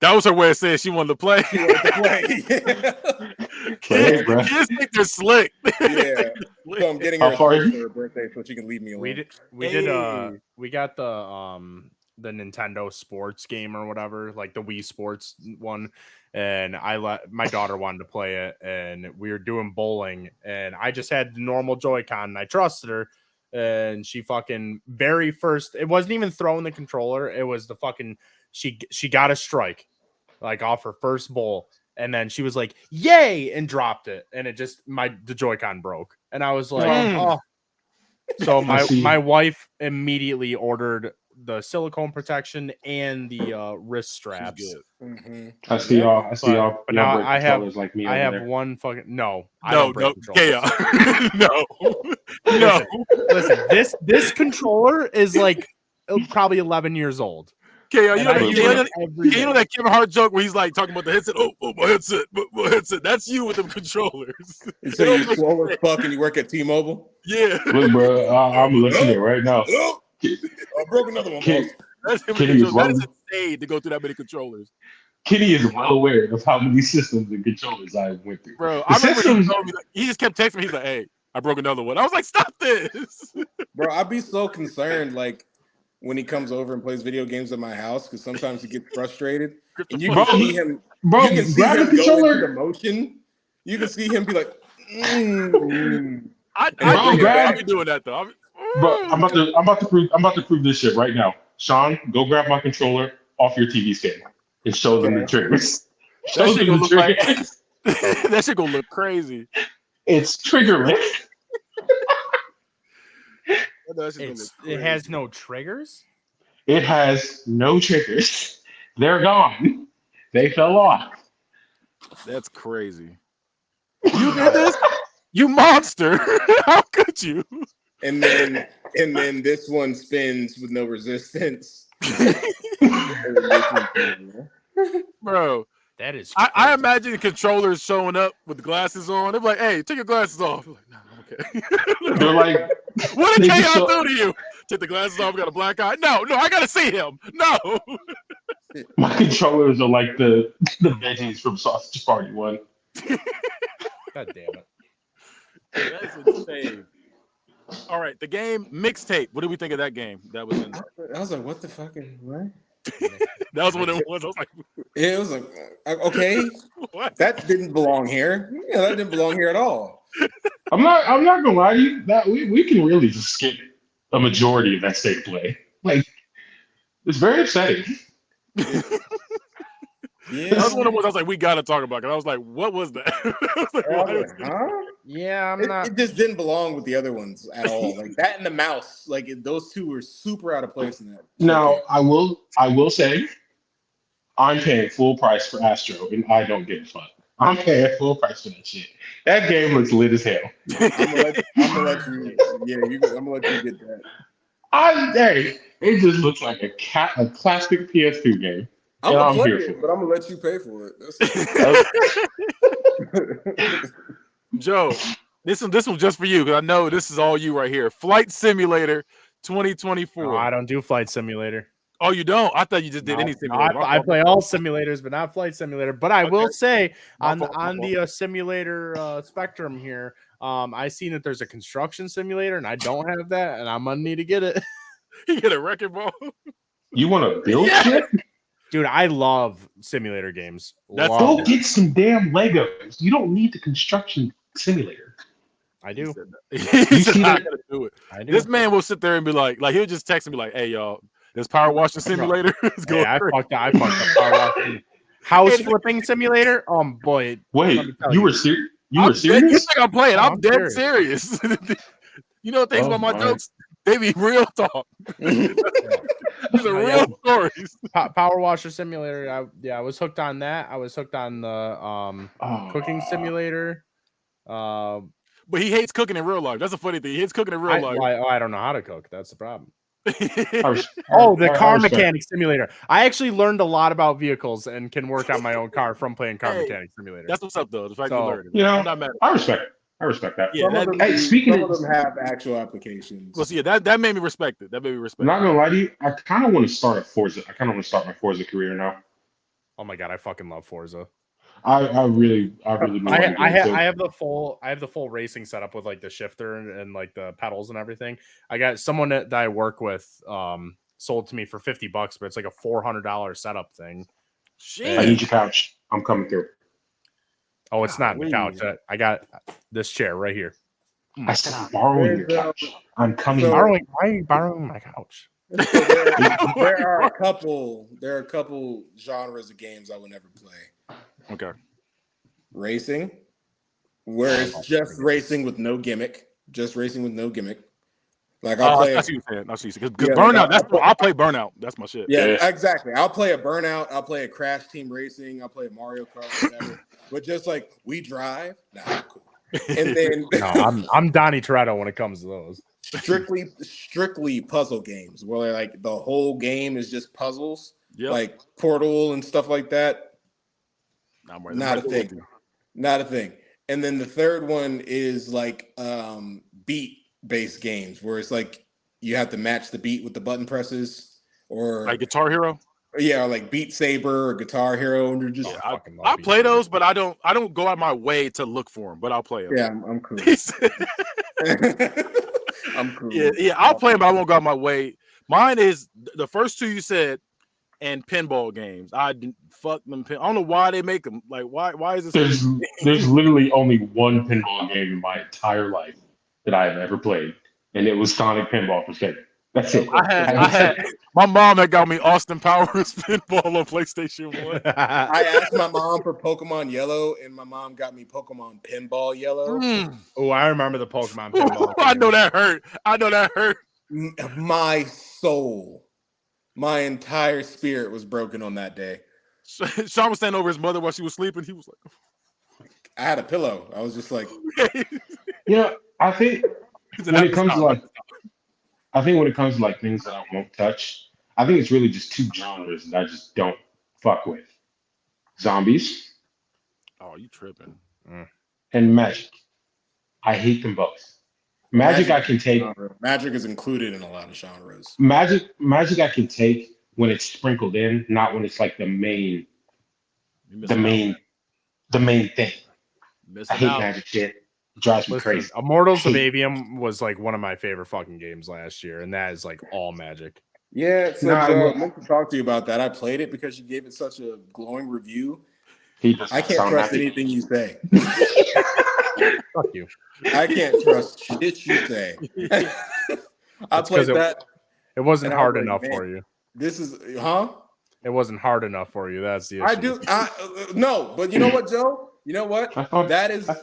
That was her way of saying she wanted to play. She wanted to play. Kids think they're slick. Yeah. So I'm getting her a Switch for her birthday so she can leave me alone. We got the Nintendo Sports game or whatever, like the Wii Sports one, and my daughter wanted to play it, and we were doing bowling, and I just had the normal Joy-Con, and I trusted her, and she fucking very first, it wasn't even throwing the controller, it was the fucking she got a strike like off her first bowl, and then she was like, "Yay!" and dropped it, and it just the Joy-Con broke, and I was like, "Oh." So my wife immediately ordered the silicone protection and the wrist straps. Mm-hmm. I see y'all. But now I have like me. I have there. one fucking no. Chaos. No. Listen. This controller is like probably 11 years old. Okay, you know that Kevin Hart joke where he's like talking about the headset. Oh, my headset. That's you with them controllers. So you're swole as fuck and you work at T-Mobile? Yeah. Look, bro, I'm listening right now. I broke another one, boss. That's insane to go through that many controllers. Kitty is well aware of how many systems and controllers I went through. Bro, I remember he just kept texting me. He's like, "Hey, I broke another one." I was like, "Stop this." Bro, I'd be so concerned, like, when he comes over and plays video games at my house, because sometimes he gets frustrated. And you can see him, grab the controller. Go into the motion. You can see him be like, I'll be doing that though. Bro, I'm about to prove this shit right now. Sean, go grab my controller off your TV stand and show them the triggers. Show them the triggers. That shit gonna look crazy. It's triggerless. It has no triggers? It has no triggers. They're gone. They fell off. That's crazy. You did this? You monster. How could you? And then this one spins with no resistance. Bro. That is I imagine controllers showing up with glasses on. They're like, "Hey, take your glasses off." I'm like, "No, I'm okay." What did They just KO show- do to you? Take the glasses off, got a black eye. No, I gotta see him. No. My controllers are like the veggies from Sausage Party 1. God damn it. That's insane. All right, the game Mixtape. What do we think of that game? That was in. I was like, what the fucking what? That was what it was. I was like, It was like, okay, what? that didn't belong here. Yeah, that didn't belong here at all. I'm not gonna lie to you. That we can really just skip a majority of that state of play. Like, it's very upsetting. Yeah. That was one of the ones I was like, we gotta talk about it. I was like, what was that? I was like, I why was was like, huh? Yeah, I'm not. It just didn't belong with the other ones at all. Like that and the mouse, like those two were super out of place in that. Now, I will say, I'm paying full price for Astro, and I don't give a fuck. I'm paying full price for that shit. That game looks lit as hell. I'm gonna let you. Yeah, I'm gonna let you get that. Hey, it just looks like a classic PS2 game. I'm And gonna I'm play here it, for but I'm gonna let you pay for it. Joe, this one's just for you because I know this is all you right here. Flight Simulator 2024. No, I don't do Flight Simulator. Oh, you don't? I thought you just did No, any no, simulator. I play all simulators, but not Flight Simulator. But I will Okay. say My on fault, my the simulator spectrum here, I seen that there's a construction simulator, and I don't have that, and I'm gonna need to get it. You get a wrecking ball. You want to build Yeah. shit? Dude, I love simulator games. That's Love Go them. get some damn Legos. You don't need the construction simulator. I do. He You said, see I that- gotta do it. I do. This man will sit there and be like he'll just text and be like, "Hey, y'all, this power washing simulator is going Hey, I crazy." fucked up power washing. House flipping simulator. Oh boy. Wait, Let me tell you you. were serious? You I'm were dead- serious? You think I'm playing? No, I'm I'm dead serious. You know things Oh, about my my. jokes? They be real talk. These are Oh, real stories. Power washer simulator. I was hooked on that. I was hooked on the Oh. cooking simulator. But he hates cooking in real life. That's a funny thing. He hates cooking in real life. I don't know how to cook. That's the problem. I Oh, the car respect it. mechanic simulator. I actually learned a lot about vehicles and can work on my own car from playing car Hey, mechanic simulator. That's what's up, though. The fact So, you learned it. You know, I'm not mad. I respect it. I respect that. Yeah, Some of them, Hey, speaking some of- of them have actual applications. Well, see, yeah, that made me respect it. That made me respect I'm not it. gonna lie to you. I kind of want to start a Forza. I kind of want to start my Forza career now. Oh my god, I fucking love Forza. I really I I have the full racing setup with like the shifter and like the pedals and everything. I got someone that I work with sold to me for $50, but it's like a $400 setup thing. Shit. I need your couch. I'm coming through. Oh, it's not the Golly. couch. I got this chair right here. I said I'm borrowing your There's, couch. I'm coming. so- through. Why are you borrowing my couch? So there are a couple genres of games I would never play. Okay. Racing, where it's just racing with no gimmick. Just racing with no gimmick. Like I'll play. I see what you're saying. I see. Because Yeah, Burnout, like, I'll play Burnout. That's my shit. Yeah, Yeah. exactly. I'll play a Burnout. I'll play a Crash Team Racing. I'll play a Mario Kart, whatever. But just like we drive, nah, cool. And then No, I'm Donnie Toretto when it comes to those. strictly puzzle games where like the whole game is just puzzles, Yep. like Portal and stuff like that. I'm right. Not a I'm right thing. Not a thing. And then the third one is like beat based games where it's like you have to match the beat with the button presses or Like Guitar Hero. yeah, like Beat Saber or Guitar Hero, and you're just Yeah, fucking love I Beat play Saber. those, but I don't go out of my way to look for them. But I'll play them. yeah, I'm cool. I'm cool. yeah. I'll play them, but I won't go out of my way. Mine is the first two you said, and pinball games. I didn't fuck them. I don't know why they make them. Like why is this? There's literally only one pinball game in my entire life that I have ever played, and it was Sonic Pinball for Sega. That's it. I had my mom had got me Austin Powers pinball on PlayStation 1. I asked my mom for Pokemon Yellow, and my mom got me Pokemon Pinball Yellow. Oh, I remember the Pokemon pinball. I know that hurt. My soul, my entire spirit was broken on that day. Sean was standing over his mother while she was sleeping. He was I had a pillow. I was just like, like, Yeah, I think when it comes to like, things that I won't touch, I think it's really just two genres that I just don't fuck with: zombies oh, you tripping? and magic. I hate them both. Magic I can take. Magic is included in a lot of genres. Magic I can take when it's sprinkled in, not when it's like the main You're the missing out. main the main thing. I Missing hate out. Magic shit. It drives me Listen, crazy. Immortals of Hate. Avium was like one of my favorite fucking games last year, and that is like all Magic. Yeah, so Nah, Joe, well- I meant to talk to you about that. I played it because you gave it such a glowing review. He does I not can't sound trust happy. anything you say. Fuck you. I can't trust shit you say. I It's 'cause played that. It wasn't And I was hard like, enough man, for you. This is, huh? It wasn't hard enough for you. That's the issue. I do. No, but you know what, Joe? You know what? I thought That is I-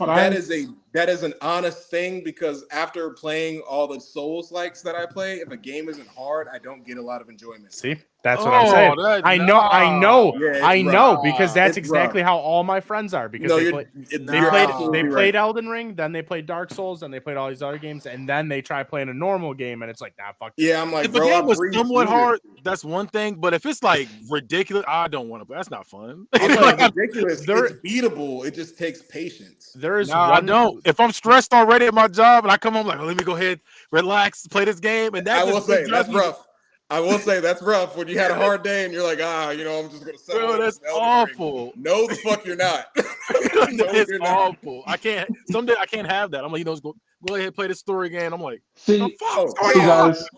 that is an honest thing, because after playing all the Souls likes that I play, if a game isn't hard, I don't get a lot of enjoyment. See, that's what I'm saying. I know, Yeah, I it's know, rough. because that's It's exactly rough. how all my friends are. Because No, they you're they absolutely played right. Elden Ring, then they played Dark Souls, then they played all these other games, and then they try playing a normal game, and it's like, nah, fuck. Yeah, I'm like, If a bro, I game was breezed somewhat through hard, that's one thing. But if it's like ridiculous, I don't want to play. That's not fun. this. I'm Like, like, ridiculous. there- It's beatable. It just takes patience. There is nah, I one. don't. If I'm stressed already at my job and I come home like, let me go ahead, relax, play this game, and that I will just say drives that's me- rough. I will say that's rough when you had a hard day and you're like, I'm just gonna settle. Bro, into that's some Elden Ring. awful. No, the fuck you're not. No, It's you're not. awful. I can't. Someday I can't have that. I'm like, go ahead, play this story game. I'm like, See, the fuck's Oh, going see on? guys,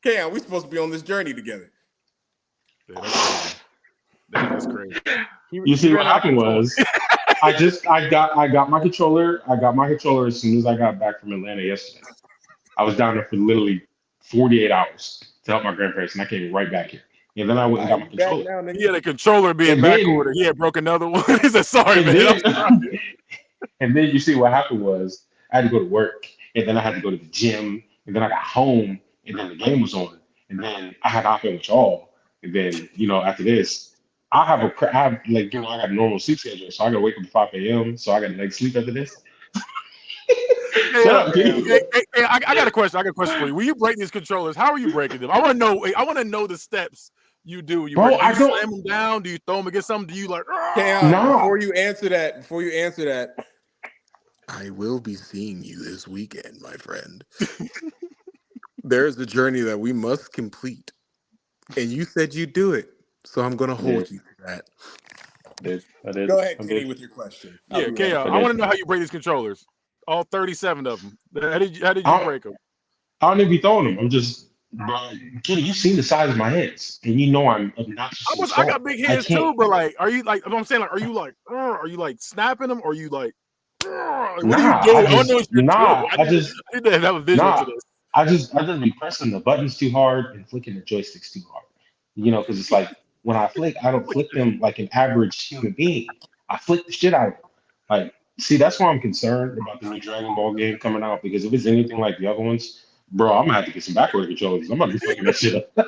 Cam, we supposed to be on this journey together. Yeah, that's crazy. That's crazy. you see what happened was I got my controller. I got my controller as soon as I got back from Atlanta yesterday. I was down there for literally 48 hours to help my grandparents, and I came right back here. And then I went and got my controller. He had a controller being And back then- order. He had broke another one. He said, sorry, And man. then, I'm sorry. and then you see what happened was I had to go to work, and then I had to go to the gym, and then I got home, and then the game was on, and then I had to hop in with y'all, and then after this, I have I got a normal sleep schedule, so I gotta wake up at 5 a.m. So I got to sleep after this. Shut up, dude. Hey, I got a question. I got a question for you. When you break these controllers, how are you breaking them? I want to know. I want to know the steps you do. You Bro, break, do you I don't- slam them down? Do you throw them against something? Do you like? Cam, No. before you answer that, I will be seeing you this weekend, my friend. There's a journey that we must complete, and you said you'd do it, so I'm gonna hold you to that. I did. Go ahead, Kenny, with your question. Yeah, okay. I want to know how you break these controllers. All 37 of them. How did you break them? I don't even be throwing them. I'm just, bro, Kenny, you've seen the size of my hands, and you know I'm obnoxious. I got big hands too, but like, are you like? I'm saying, like, are you like snapping them, or are you like? What Nah, do you do? I just- know what you're nah, doing. I just- I didn't have a visual nah. to this. I just be pressing the buttons too hard and flicking the joysticks too hard. Because it's like when I flick, I don't flick them like an average human being. I flick the shit out of them. Like, see, that's why I'm concerned about the new Dragon Ball game coming out, because if it's anything like the other ones, bro, I'm gonna have to get some backward controllers. I'm gonna be flicking that shit up.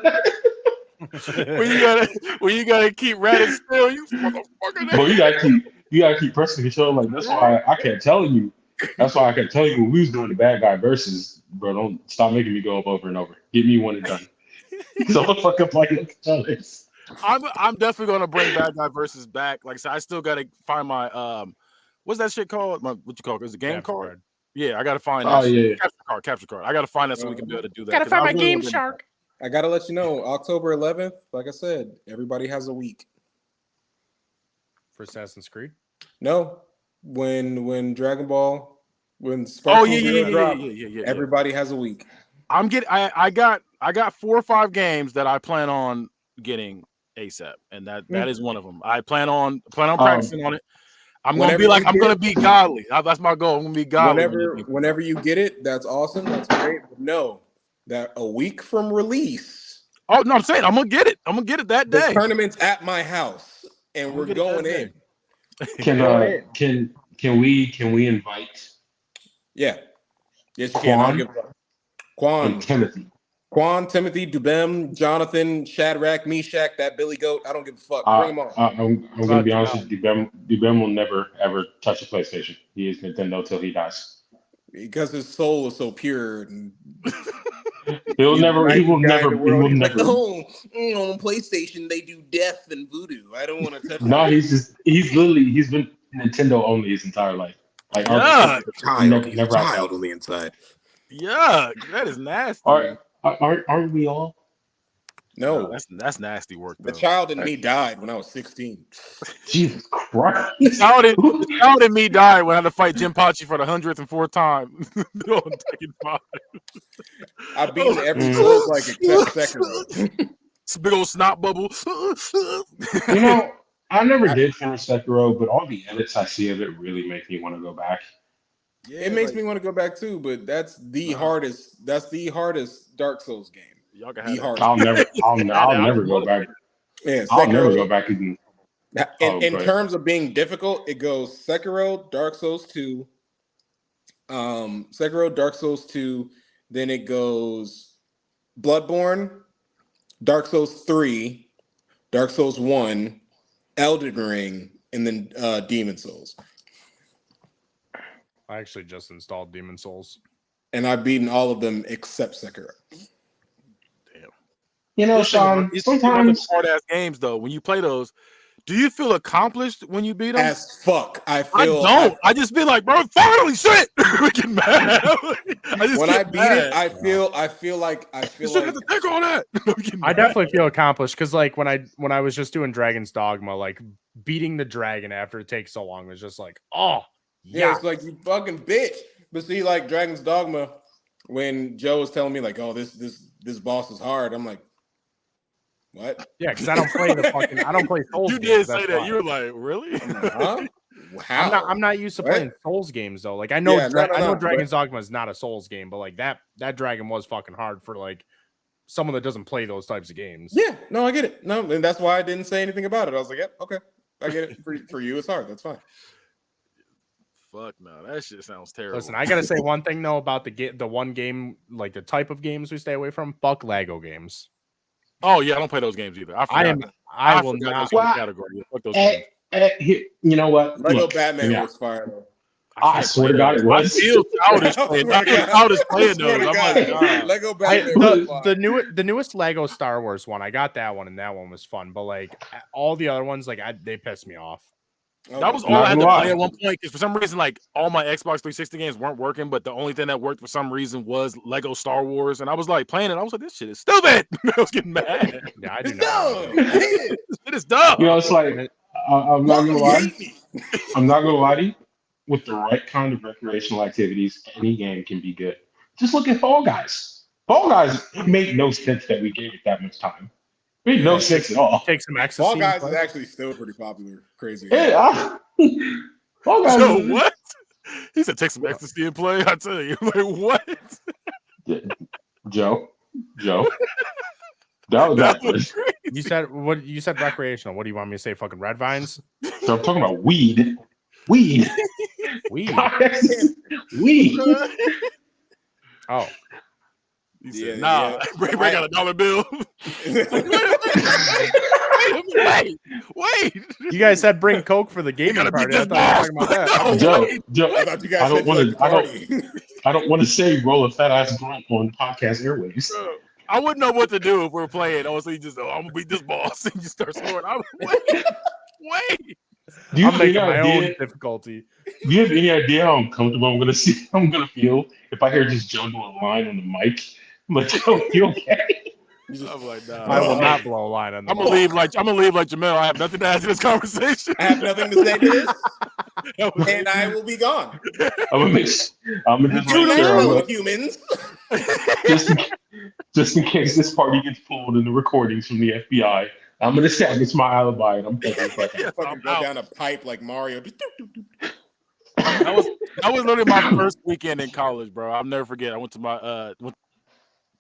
when you gotta keep ratting still, you motherfucker. Bro, you gotta keep pressing the control. Like, that's why I kept telling you. That's why I kept telling you when we was doing the bad guy versus, bro, don't stop making me go up over and over. Give me one and done. So the fuck up like controllers. I'm definitely gonna bring Bad Guy versus back. Like I said, I still gotta find my what's that shit called? What you call it? Is it game card? Yeah, I gotta find that. Oh yeah. Capture card. I gotta find that so we can be able to do that. Gotta 'cause find I my really Game wanna- Shark. I gotta let you know, October 11th. Like I said, everybody has a week. For Assassin's Creed. No, when Dragon Ball, when Oh Sparkles yeah. drop, Yeah. everybody has a week. I'm getting. I got 4 or 5 games that I plan on getting ASAP, and that is one of them. I plan on practicing on it. I'm gonna whenever be like you I'm get gonna it- be godly. That's my goal. I'm gonna be godly. Whenever you get it, that's awesome. That's great. But know that a week from release, Oh no, I'm saying I'm gonna get it. I'm gonna get it that the day. tournament's at my house, and I'm we're gonna get it going that in. Can we invite Yeah. Yes, you can. I don't give a fuck. and Timothy? Quan, Timothy, Dubem, Jonathan, Shadrach, Meshach, that Billy Goat. I don't give a fuck. Bring them on. I'm gonna be honest with you. Dubem will never ever touch a PlayStation. He is Nintendo till he dies. Because his soul is so pure. And He will he's the never. He nicest will guy in never. the He world. will He's like, never. on PlayStation, they do death and voodoo. I don't want to touch No, that. he's been Nintendo only his entire life. Like, Yeah. Child, never he's a outside. child on the inside. Yuck, that is nasty. Aren't we all? No, that's nasty work. the Though. child in me died when I was 16. Jesus Christ! The child in me died when I had to fight Jim Pachi for the 104th time. On Tekken 5. I've beaten every Souls like except Sekiro. It's a big old snot bubble. You know, I never did finish Sekiro, but all the edits I see of it really make me want to go back. Yeah, It makes me want to go back too, but that's the hardest. That's the hardest Dark Souls game. Y'all can The have hardest. I'll never go back. Yeah, I'll Sekiro, never go back again. in terms of being difficult, it goes Sekiro, Dark Souls 2, Sekiro, Dark Souls 2, then it goes Bloodborne, Dark Souls 3, Dark Souls 1, Elden Ring, and then Demon Souls. I actually just installed Demon Souls. And I've beaten all of them except Sekiro. Damn. You know, Sean, sometimes hard ass games though. When you play those, do you feel accomplished when you beat them? As fuck. I just feel like, bro, finally shit. Get mad. When I beat it, I feel like you shouldn't have to take all that. I definitely feel accomplished because like when I was just doing Dragon's Dogma, like beating the dragon after it takes so long was just like, oh yeah, it's like you fucking bitch. But see, like Dragon's Dogma, when Joe was telling me like, oh, this boss is hard, I'm like, what? Yeah, because I don't play Souls. You games, did say that. You were like, really? Huh? How? I'm not used to playing Souls games though. Like I know, I know Dragon's Dogma is not a Souls game, but like that dragon was fucking hard for like someone that doesn't play those types of games. Yeah, no, I get it. No, and that's why I didn't say anything about it. I was like, yep, okay, I get it. For you, it's hard. That's fine. Fuck no, that shit sounds terrible. Listen, I gotta say one thing though about the one game, like the type of games we stay away from. Fuck Lego games. Oh yeah, I don't play those games either. I will not. Category. Fuck those games. Here, you know what? Lego Look, Batman was fire though. I swear to God, it was. I feel childish playing. I feel childish playing those. I'm like, God. Lego Batman was fire. the newest Lego Star Wars one. I got that one, and that one was fun. But like all the other ones, like they pissed me off. That was all I had to play at one point because for some reason, like all my Xbox 360 games weren't working, but the only thing that worked for some reason was Lego Star Wars, and I was like playing it. I was like, this shit is stupid. I was getting mad. Yeah, I do not. It is dumb. You know, it's like I'm not gonna lie. I'm not gonna lie to you. With the right kind of recreational activities, any game can be good. Just look at Fall Guys. Fall Guys, it made no sense that we gave it that much time. It made no sense at all. Take some ecstasy. Fall Guys is actually still pretty popular. Crazy. Yeah. Fall Guys. So what? He said take some ecstasy and play. I tell you, like what? Joe. That was crazy. You said recreational. What do you want me to say? Fucking red vines? So I'm talking about weed. Weed. Weed. Weed. Oh. He said, nah. Break out $1 bill. Wait. You guys said bring Coke for the gaming party. I thought you were talking about that. Joe, I thought you guys I don't want to say roll a fat ass grunt on podcast airwaves. Bro, I wouldn't know what to do if we're playing. Also, you just I'm gonna beat this boss and you start scoring. Wait. Do you I'm have making any my idea? own difficulty. Do you have any idea how uncomfortable I'm gonna feel if I hear just Joe do a line on the mic? I'm like, Joe, you okay? I'm like, nah. I will not blow a line on the I'm gonna leave like Jamel. I have nothing to add to this conversation. I have nothing to say to this, and I will be gone. I'm gonna just make Hello, humans. just in case this party gets pulled in the recordings from the FBI. I'm gonna say it's my alibi, and I'm thinking like Fucking go down a pipe like Mario. That was literally my first weekend in college, bro. I'll never forget. I went to my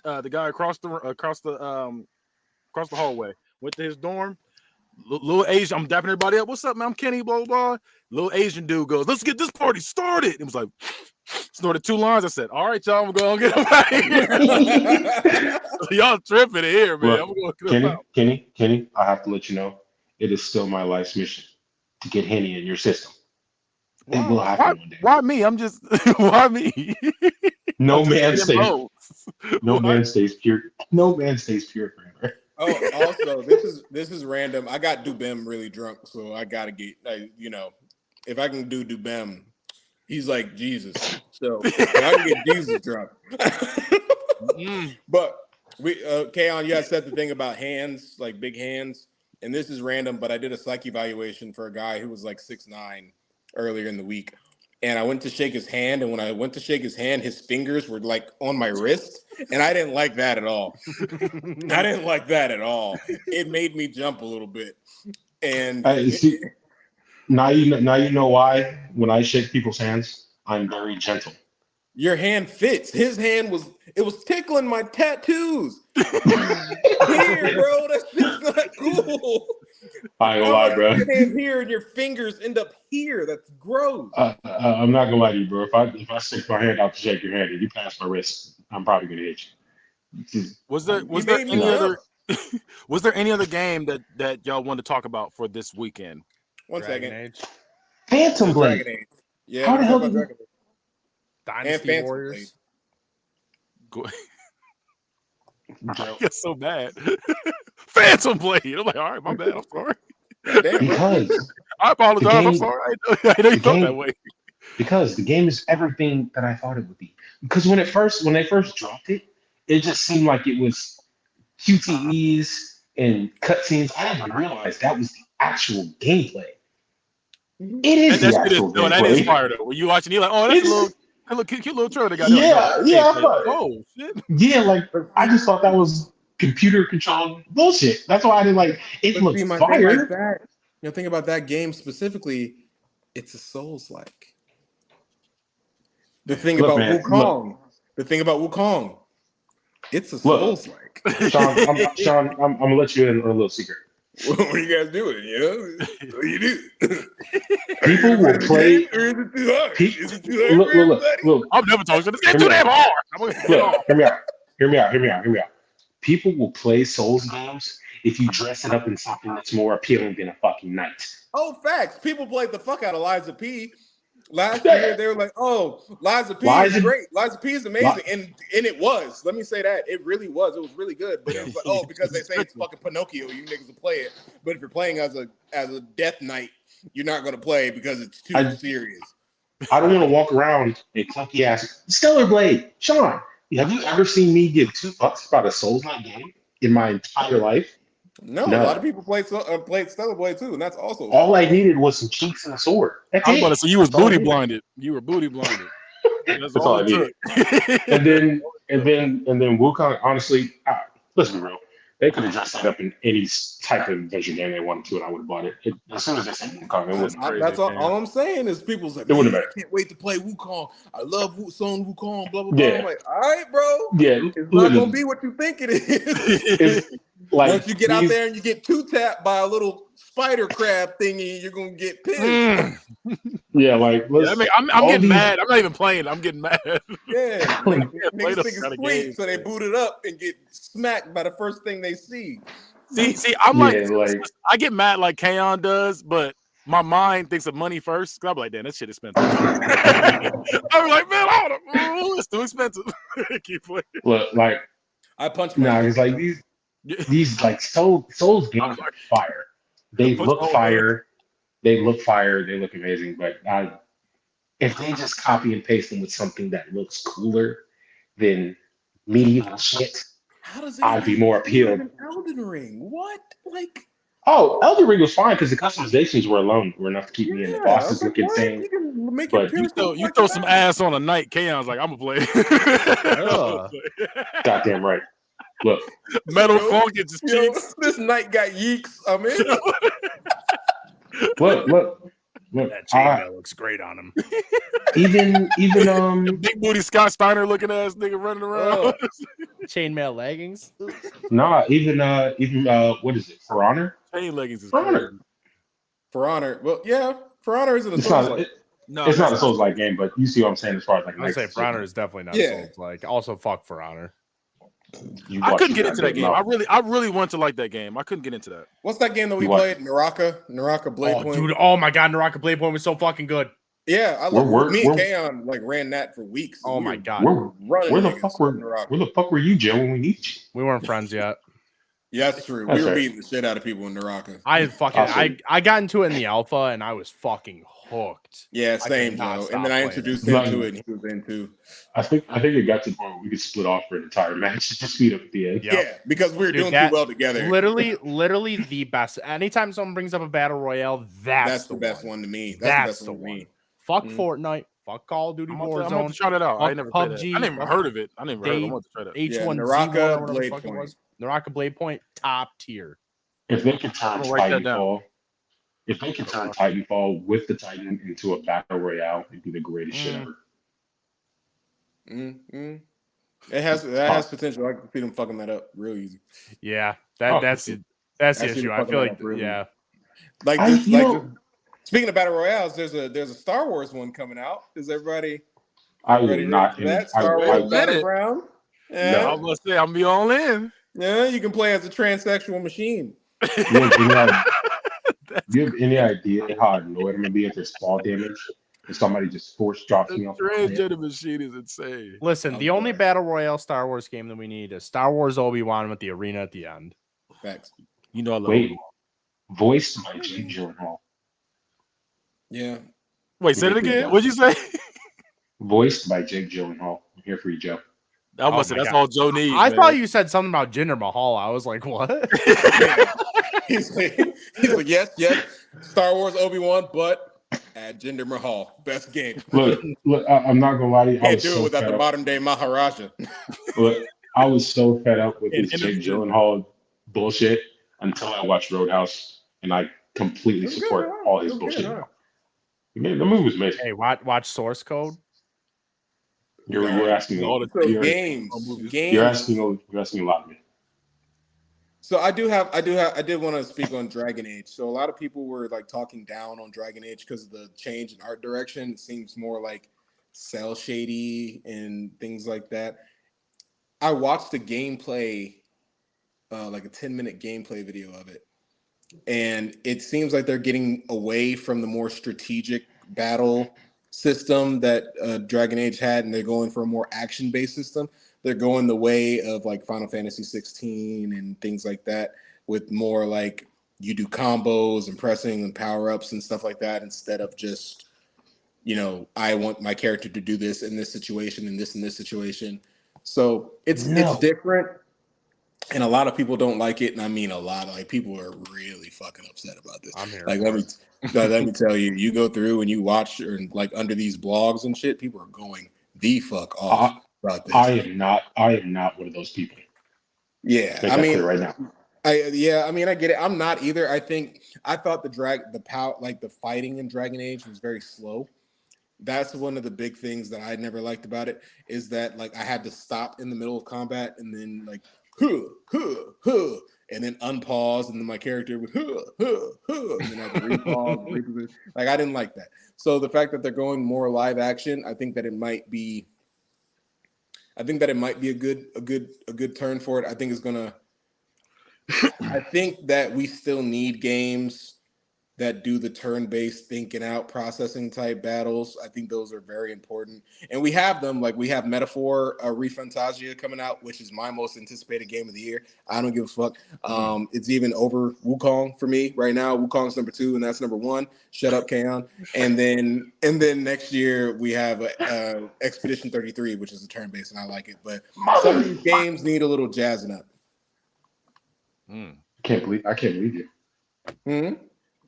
the guy across the hallway. Went to his dorm. Little Asian, I'm dapping everybody up. What's up, man? I'm Kenny, blah, blah, blah. Little Asian dude goes, let's get this party started. It was like, snorted 2 lines. I said, all right, y'all, I'm going to get him out of here. Y'all tripping in here, man. Look, Kenny, I have to let you know, it is still my life's mission to get Henny in your system. It will happen one day. Why me? I'm just, why me? No man stays pure. No man stays pure forever. Oh, also, this is random. I got Dubem really drunk, so I gotta get if I can do Dubem, He's like Jesus. So I can get Jesus drunk. But we, Kaon, you had said the thing about hands, like big hands, and this is random, but I did a psych evaluation for a guy who was like 6'9" earlier in the week, and I went to shake his hand, and when I went to shake his hand, his fingers were like on my wrist, and I didn't like that at all. I didn't like that at all. It made me jump a little bit, and See, now you know why when I shake people's hands, I'm very gentle. your hand fits. His hand was tickling my tattoos. Here, bro, that's just not cool. I ain't gonna lie, bro. Your hand here and your fingers end up here. That's gross. I'm not gonna lie to you, bro. If I stick my hand out to shake your hand and you pass my wrist, I'm probably gonna hit you. Was there any other game that y'all wanted to talk about for this weekend? One Dragon second. Age, Phantom Blade. Dragon Age. Yeah, How the hell did Dragon Age. Dynasty Phantom Warriors. Get so bad. Phantom Blade. I'm like, all right, my bad. I'm sorry. Damn, bro. Because I apologize. I'm sorry. I know you felt that way. Because the game is everything that I thought it would be. Because when they first dropped it, it just seemed like it was QTEs and cutscenes. I didn't realize that was the actual gameplay. It is the actual gameplay. That is fire though. When you watching, you're like, oh, that's a little cute little trailer they got. Yeah. Oh shit. Yeah, like I just thought that was computer controlled bullshit. That's why I didn't like it. But Looks see, my fire. thing like that, think about that game specifically. It's a Souls-like. The thing about Wukong, it's a Souls-like. Sean, I'm gonna let you in on a little secret. What are you guys doing? What do you do? People will play. Or is it too hard? Is it too hard for everybody? Look. I'm never talking to this game too damn hard. Look, hear me out. People will play Souls games if you dress it up in something that's more appealing than a fucking knight. Oh, facts. People played the fuck out of Liza P. Last year, they were like, "Oh, Liza P is great. Liza P is amazing," and it was. Let me say that it really was. It was really good. But it was like, oh, because they say it's fucking Pinocchio, you niggas will play it. But if you're playing as a Death Knight, you're not gonna play because it's too serious. I don't want to walk around and clunky ass Stellar Blade. Sean, have you ever seen me give $2 about a Souls-like game in my entire life? No, a lot of people played Stellar Blade too, and that's also all I needed was some cheeks and a sword. I was about to say you was booty blinded. You were booty blinded. That's all I needed. and then Wukong. Honestly, let's be real. They could have dressed that up in any type of adventure game they wanted to, and I would have bought it. As soon as they said Wukong, it was crazy. That's all I'm saying is people's like, man, I can't wait to play Wukong. I love Son Wukong, blah, blah, blah. I'm like, all right, bro. Yeah. It's not going to be what you think it is. Like, once you get out there and you get two-tapped by a little spider crab thingy, you're going to get pissed. Yeah, like, I'm getting mad. I'm not even playing. I'm getting mad. Yeah. Niggas think it's sweet, so they boot it up and get smacked by the first thing they see. See, I'm I get mad like Kaon does, but my mind thinks of money first. I'm like, damn, that shit expensive. I'm like, man, it's too expensive. Keep playing. Look, like, I punch. It's like these like Souls games are fire. They look fire. They look fire. They look amazing. But if they just copy and paste them with something that looks cooler than medieval shit, I'd be more appealed. Elden Ring, what? Like, Elden Ring was fine because the customizations were enough to keep me in. The bosses look insane. But you throw some ass on a night, Kaon's like, I'm gonna play. Goddamn right. Look, Metal Funk gets his cheeks. This night got yeeks. I'm in. Look. That chainmail looks great on him. Even big booty Scott Steiner looking ass nigga running around. Chainmail leggings. Nah, even what is it? For Honor? Chain leggings is For Honor. For Honor. Well, yeah, For Honor isn't a Souls-like. It's not a Souls-like game, but you see what I'm saying as far as like. I say For Honor is definitely not Souls-like. Also, fuck For Honor. I couldn't get into that game. I really want to like that game. I couldn't get into that. What's that game that we played? Naraka Blade Point. Dude, oh my god, Naraka Blade Point was so fucking good. Yeah, I love me and Kaon like ran that for weeks. Oh my god. Where the fuck were you, Joe, when we needed you? We weren't friends yet. Yeah, that's true. That's We were right. beating the shit out of people in Naraka. I fucking Awesome. I got into it in the alpha and I was fucking hooked. Yeah, I same, could not Joe. stop And then I playing introduced it. him to it, and he was in too. I think it got to the point where we could split off for an entire match to speed up at the end. Yep. Yeah, because we were Dude, doing that- too well together. Literally the best. Anytime someone brings up a battle royale, that's the best one to me. That's the the best one to one. me. Fuck Mhm. Fortnite. Fuck Call of Duty I'm about to Warzone. try that out. I ain't Fuck never played that. PUBG, I never even fuck heard of it. I never heard of it. I'm about to try that. H1Z1 Naraka, or whatever the Blade fuck it Point. was. Naraka Blade Point, top tier. If they could turn I'm gonna write that down. Titanfall with the Titan into a battle royale, it'd be the greatest shit ever. Mm-hmm. That has potential. I can see them fucking that up real easy. Yeah, Oh, that's the I see issue. them I fucking feel that like up real yeah. Like I- this, you like know- this- speaking of battle royales, there's a Star Wars one coming out. Is everybody I will ready not. for that? I- Star I- Wars I- Battleground. Yeah. No. I'm gonna say I'm be all in. Yeah, you can play as a transsexual machine. You have any idea how annoyed I'm gonna be if there's fall damage and somebody just force drops me The off the cliff? transgender machine is insane. Listen, Oh, the only boy. battle royale Star Wars game that we need is Star Wars Obi-Wan with the arena at the end. Facts. You know I love Wait, Obi-Wan. voiced by Jake Gyllenhaal. Yeah. Wait, say it again. What'd you say? Voiced by Jake Gyllenhaal. I'm here for you, Joe. I must my say that's God. all Joe needs. I man. thought you said something about Jinder Mahal. I was like, what? he's like, yes, Star Wars Obi-Wan, but add Jinder Mahal. Best game. Look, I'm not gonna lie to you. I Can't was do so it without fed the up. modern day Maharaja. Look, I was so fed up with this And Jake it's- Gyllenhaal bullshit until I watched Roadhouse, and I completely It was support good, huh? all his It was bullshit. good, huh? Man, the movie was amazing. Hey, watch Source Code. You're asking all the So you're, games. you're asking a lot of me. So I did want to speak on Dragon Age. So a lot of people were like talking down on Dragon Age because of the change in art direction. It seems more like cell shady and things like that. I watched a gameplay, like a 10-minute gameplay video of it. And it seems like they're getting away from the more strategic battle system that Dragon Age had, and they're going for a more action-based system. They're going the way of like Final Fantasy 16 and things like that, with more like you do combos and pressing and power-ups and stuff like that, instead of just, I want my character to do this in this situation and this situation. So it's different. And a lot of people don't like it, and I mean a lot. Like, people are really fucking upset about this. I'm here. Like, let me tell you, you go through and you watch, or like under these blogs and shit, people are going the fuck off about this. I am not one of those people. Yeah, Make I that mean, clear right now. I get it. I'm not either. I thought the fighting in Dragon Age was very slow. That's one of the big things that I never liked about it, is that like I had to stop in the middle of combat and then like and then unpause, and then my character would and then I had to repause, reposition. Like, I didn't like that. So the fact that they're going more live action, I think that it might be a good turn for it. I think that we still need games that do the turn-based thinking out processing type battles. I think those are very important. And we have them. Like, we have Metaphor Refantasia coming out, which is my most anticipated game of the year. I don't give a fuck. It's even over Wukong for me right now. Wukong's number 2, and that's number 1. Shut up, Kaon. And then next year we have Expedition 33, which is a turn-based, and I like it. But some of these games need a little jazzing up. I can't believe you. Mm-hmm.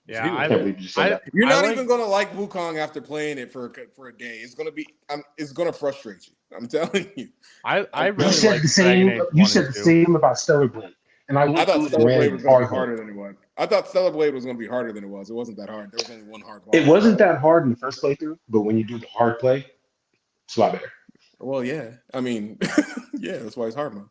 Yeah, I can't believe you just said that. You're not even gonna like Wukong after playing it for a day. It's gonna frustrate you. I'm telling you. I really You said like the same. Dragon Age You 1 said and the 2. same about Stellar Blade, and I I thought looked Stellar Blade ran was gonna be hard. harder than it was. I thought Stellar Blade was gonna be harder than it was. It wasn't that hard. There was only one hard boss. It wasn't that hard in the first playthrough, but when you do the hard play, it's a lot better. Well, yeah. I mean, yeah, that's why it's hard mode.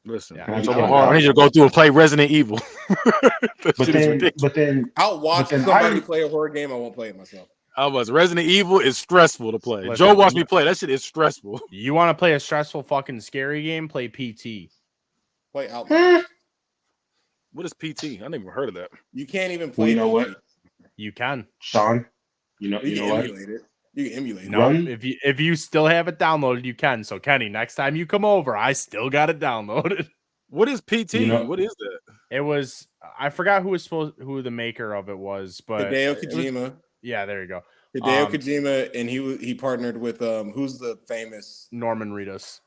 Listen, Yeah, it's I- over hard. I need you to go through and play Resident Evil. That But shit is then, ridiculous. I'll watch then somebody play a horror game. I won't play it myself. Resident Evil is stressful to play. Listen, Joe watched me play. That shit is stressful. You want to play a stressful fucking scary game? Play PT. Play Outlast. What is PT? I never even heard of that. You can't even Well, play. you know PT. what, You can. Sean? You know You can what? emulate it. You can emulate it. No, Run. if you still have it downloaded, you can. So Kenny, next time you come over, I still got it downloaded. What is PT? You know- What is that? It was I forgot who the maker of it was, but Hideo it was, Kojima. yeah, there you go. Hideo Kojima, and he partnered with who's the famous Norman Reedus.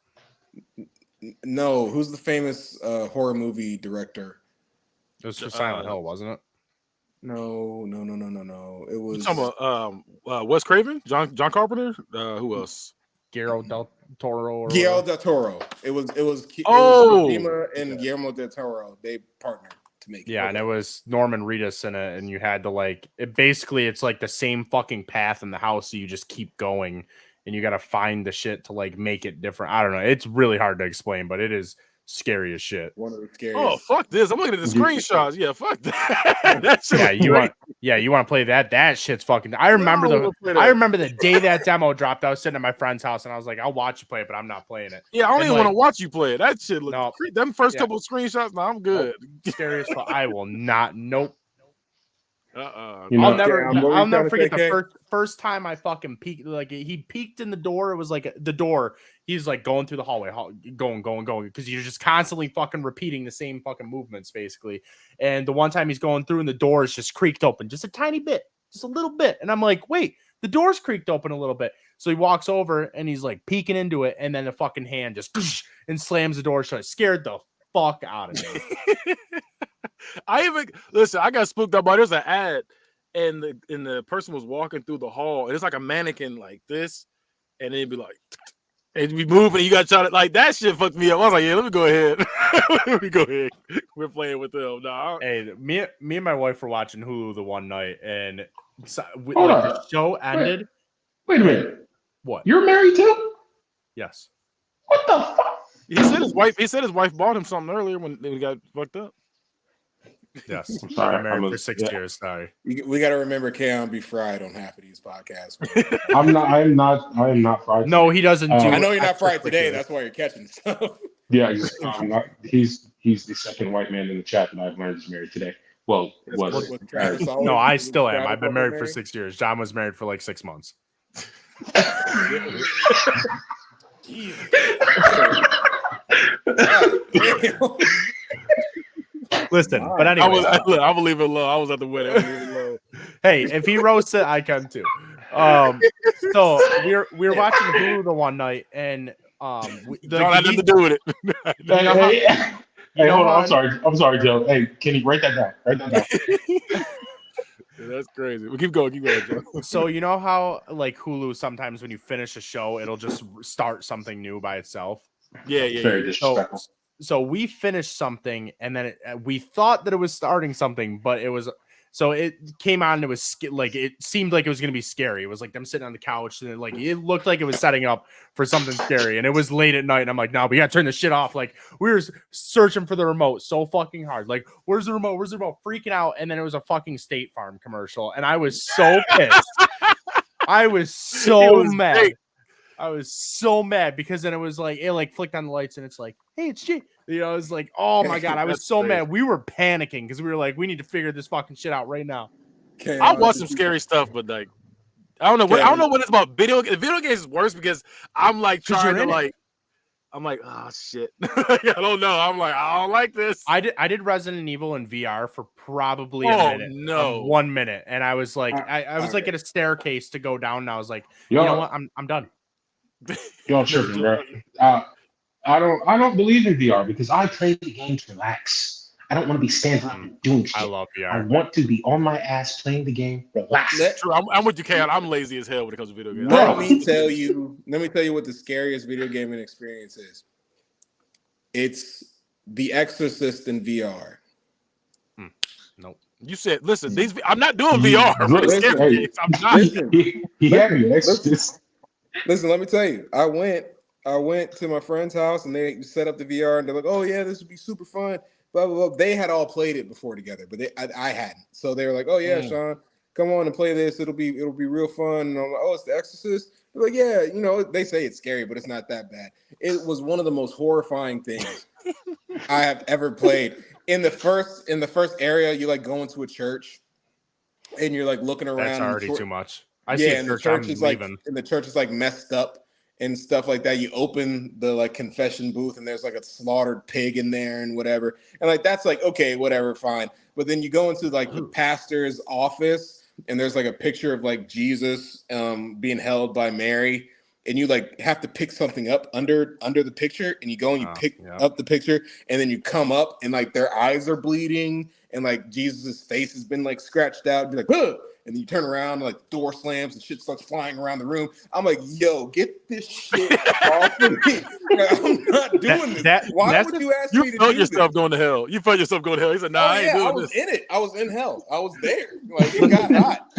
No, who's the famous horror movie director? It was for Silent Hill, wasn't it? No. It You was talking about Wes Craven, John Carpenter? Who else? Guillermo del Toro. Or Guillermo whatever. del Toro. It was Oh! Kojima and Guillermo del Toro. They partnered to make it. Yeah, and it was Norman Reedus in it, and you had to it's like the same fucking path in the house, so you just keep going, and you got to find the shit to like make it different. I don't know. It's really hard to explain, but it is scary as shit. One of the scariest. Oh, fuck this. I'm looking at the screenshots. Yeah, fuck that. That shit You want to play that? That shit's fucking. I remember the day that demo dropped. I was sitting at my friend's house, and I was like, I'll watch you play it, but I'm not playing it. Yeah, I don't even want to watch you play it. That shit looks No. them first couple of screenshots. No, I'm good. Scary as fuck. I will not. Nope. You know, I'll never forget the first time I fucking peeked. Like he peeked in the door. It was like the door. He's like going through the hallway, going, because you're just constantly fucking repeating the same fucking movements, basically. And the one time he's going through, and the door is just creaked open, just a tiny bit, just a little bit. And I'm like, wait, the door's creaked open a little bit. So he walks over and he's like peeking into it, and then the fucking hand just and slams the door shut. It scared the fuck out of me. I got spooked up by there's an ad, and the person was walking through the hall, and it's like a mannequin like this, and it'd be like, and it'd be moving, and you got shot like that shit fucked me up. I was like, yeah, let me go ahead. We're playing with them. Nah. Hey, me and my wife were watching Hulu the one night, and the show ended. Wait a minute. What? You're married too? Yes. What the fuck? He said his wife bought him something earlier when they got fucked up. Yes. I'm sorry. I'm married for 6 years. Sorry. We got to remember Keon be fried on half of these podcasts. I am not fried. No, he doesn't do. I know you're not fried today. That's why you're catching stuff. Yeah, I'm not. He's the second white man in the chat that I've learned is married today. Well, was no, I still am. I've been married for 6 years. John was married for like 6 months. Listen, but anyway, I will leave it alone. I was at the wedding. I will leave it alone. Hey, if he roasts it, I can too. So we were watching Hulu the one night, and don't have nothing to do with it. Hey, hold on. I'm sorry, Joe. Hey, can you write that down? Yeah, that's crazy. Well, keep going, Joe. So you know how like Hulu sometimes when you finish a show, it'll just start something new by itself. Yeah. Very disrespectful. So we finished something, and then we thought that it was starting something, but it was. So it came on, and it was it seemed like it was going to be scary. It was like them sitting on the couch, and it looked like it was setting up for something scary. And it was late at night, and I'm like, no, we got to turn this shit off. Like we were searching for the remote so fucking hard. Like, where's the remote? Where's the remote? Freaking out. And then it was a fucking State Farm commercial, and I was so pissed. I was so mad. Great. I was so mad because then it was like it flicked on the lights, and it's like, hey, it's Jay. You know, it's like, oh my god, I was so mad. We were panicking because we were like, we need to figure this fucking shit out right now. I watch some scary stuff, but like, I don't know what it's about. Video games is worse because I'm like trying to like, I'm like, oh shit, I don't know. I'm like, I don't like this. I did Resident Evil in VR for probably a minute. No, 1 minute, and I was like, I was like at a staircase to go down, and I was like, you know what, I'm done. Y'all tripping, bro. I don't believe in VR because I play the game to relax. I don't want to be standing up and doing shit. I love VR. I want to be on my ass playing the game, relax. True. I'm with you, Kat. I'm lazy as hell when it comes to video games. Let me tell you what the scariest video gaming experience is. It's The Exorcist in VR. Nope. You said, listen, I'm not doing VR. I'm not. He had me Exorcist. Listen, let me tell you. I went to my friend's house, and they set up the VR, and they're like, "Oh yeah, this would be super fun." Blah blah blah. They had all played it before together, but I hadn't. So they were like, "Oh yeah, Sean, come on and play this. It'll be real fun." And I'm like, "Oh, it's The Exorcist." They're like, "Yeah, you know, they say it's scary, but it's not that bad." It was one of the most horrifying things I have ever played. In the first area, you like go into a church, and you're like looking around. That's already too much. And the church is like messed up, and stuff like that. You open the like confession booth and there's like a slaughtered pig in there and whatever. And like that's like okay, whatever, fine. But then you go into like the pastor's office and there's like a picture of like Jesus being held by Mary, and you like have to pick something up under the picture, and you go and you pick up the picture, and then you come up and like their eyes are bleeding and like Jesus's face has been like scratched out. Be like, huh! And then you turn around and like the door slams and shit starts flying around the room. I'm like, yo, get this shit off of me. Like, I'm not doing this. Why would you ask me to do this? You felt yourself going to hell. You felt yourself going to hell. He said, nah, I ain't doing this. I was in it. I was in hell. I was there. Like it got hot.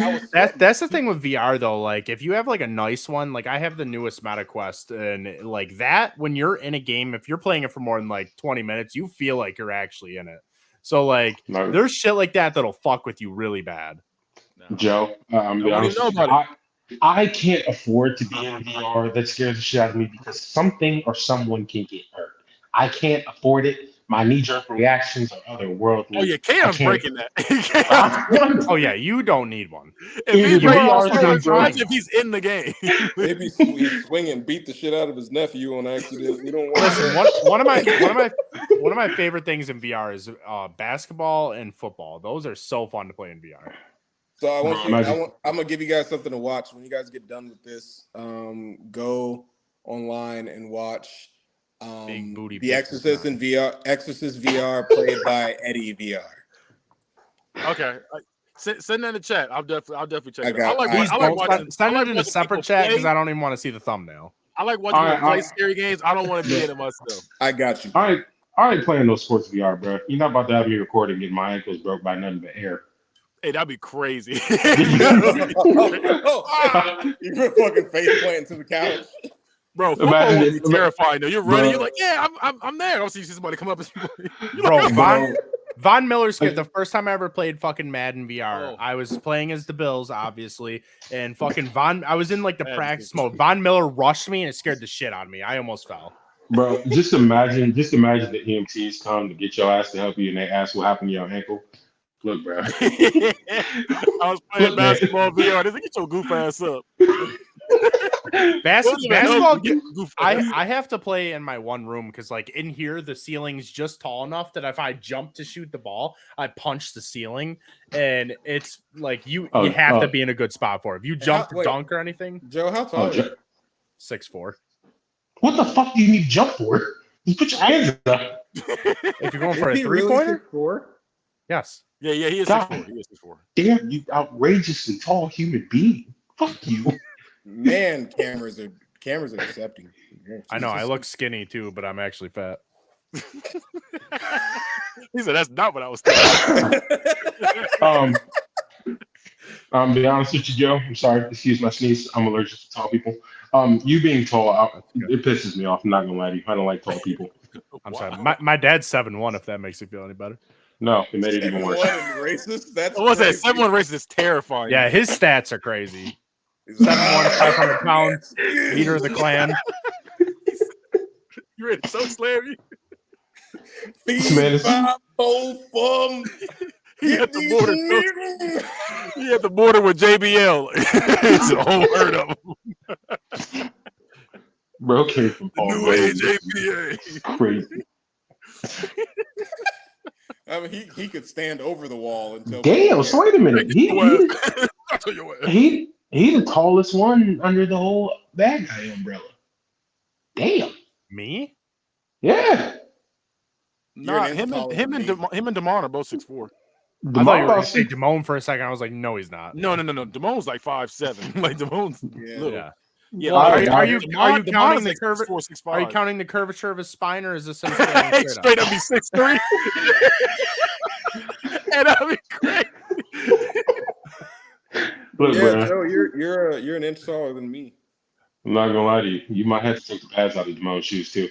That's the thing with VR though. Like if you have like a nice one, like I have the newest Meta Quest, and like that when you're in a game, if you're playing it for more than like 20 minutes, you feel like you're actually in it. So like there's shit like that that'll fuck with you really bad. Joe, I can't afford to be in VR. That scares the shit out of me because something or someone can get hurt. I can't afford it. My knee-jerk reactions are otherworldly. Oh yeah, Cam's breaking that. Oh yeah, you don't need one. If he's in the game, maybe he's swinging, beat the shit out of his nephew on accident. You don't want listen. One of my favorite things in VR is basketball and football. Those are so fun to play in VR. So I'm gonna give you guys something to watch when you guys get done with this. Go online and watch The Exorcist in VR. Exorcist VR played by Eddie VR. Okay, send that in the chat. I'll definitely check it out. Send it in a separate chat because I don't even want to see the thumbnail. I like watching people play scary games. I don't want to be in it myself. I got you. I ain't playing no sports VR, bro. You're not about to have me recording and get my ankles broke by nothing but air. Hey, that'd be crazy. You put fucking face plant to the couch. Bro, football would be terrifying though. You're running, you're like, yeah, I'm there. I'll see somebody come up and bro, Von Miller scared the first time I ever played fucking Madden VR. I was playing as the Bills, obviously, and fucking I was in like the practice mode. Von Miller rushed me and it scared the shit out of me. I almost fell. Bro, just imagine the EMTs come to get your ass to help you and they ask what happened to your ankle. Look, bro. I was playing basketball VR. They get your goof ass up. Basketball. I have to play in my one room because, like, in here the ceiling's just tall enough that if I jump to shoot the ball, I punch the ceiling, and it's like you have to be in a good spot for it. If you jump to dunk or anything, Joe, how tall are you? 6'4". What the fuck do you need to jump for? You put your hands up. If you're going for a 3-pointer, really 6'4"? Yes. Yeah, he is 6'4". He is 6'4". Damn, you outrageously tall human being. Fuck you. Man, cameras are accepting. I know. I look skinny too, but I'm actually fat. He said, "That's not what I was thinking." Be honest with you, Joe. I'm sorry. Excuse my sneeze. I'm allergic to tall people. You being tall, it pisses me off. I'm not gonna lie to you. I don't like tall people. I'm sorry. My dad's 7'1", if that makes you feel any better. No, it made it even worse. Racist? That's what was that? 7'1" racist is terrifying. Yeah, his stats are crazy. 7'1", 500 pounds, leader of the clan. You ready to so slam you? He at the border with JBL. It's a whole herd of them. Bro came from New Age APA. Crazy. I mean, he could stand over the wall until. Damn! So wait a minute. He the tallest one under the whole bad guy umbrella. Damn. Me? Yeah. Nah, him and Damon are both 6'4". I thought you were going to say Damone for a second. I was like, no, he's not. No. Damon's like 5'7". Like Damon's little. Yeah. Yeah. Well, are you counting the curvature? Are you counting the curvature of his spine, or is this straight up? Be 6'3"? And I'll be great. Look, bro. Joe, you're an inch taller than me. I'm not gonna lie to you. You might have to take the pads out of Damon's shoes too.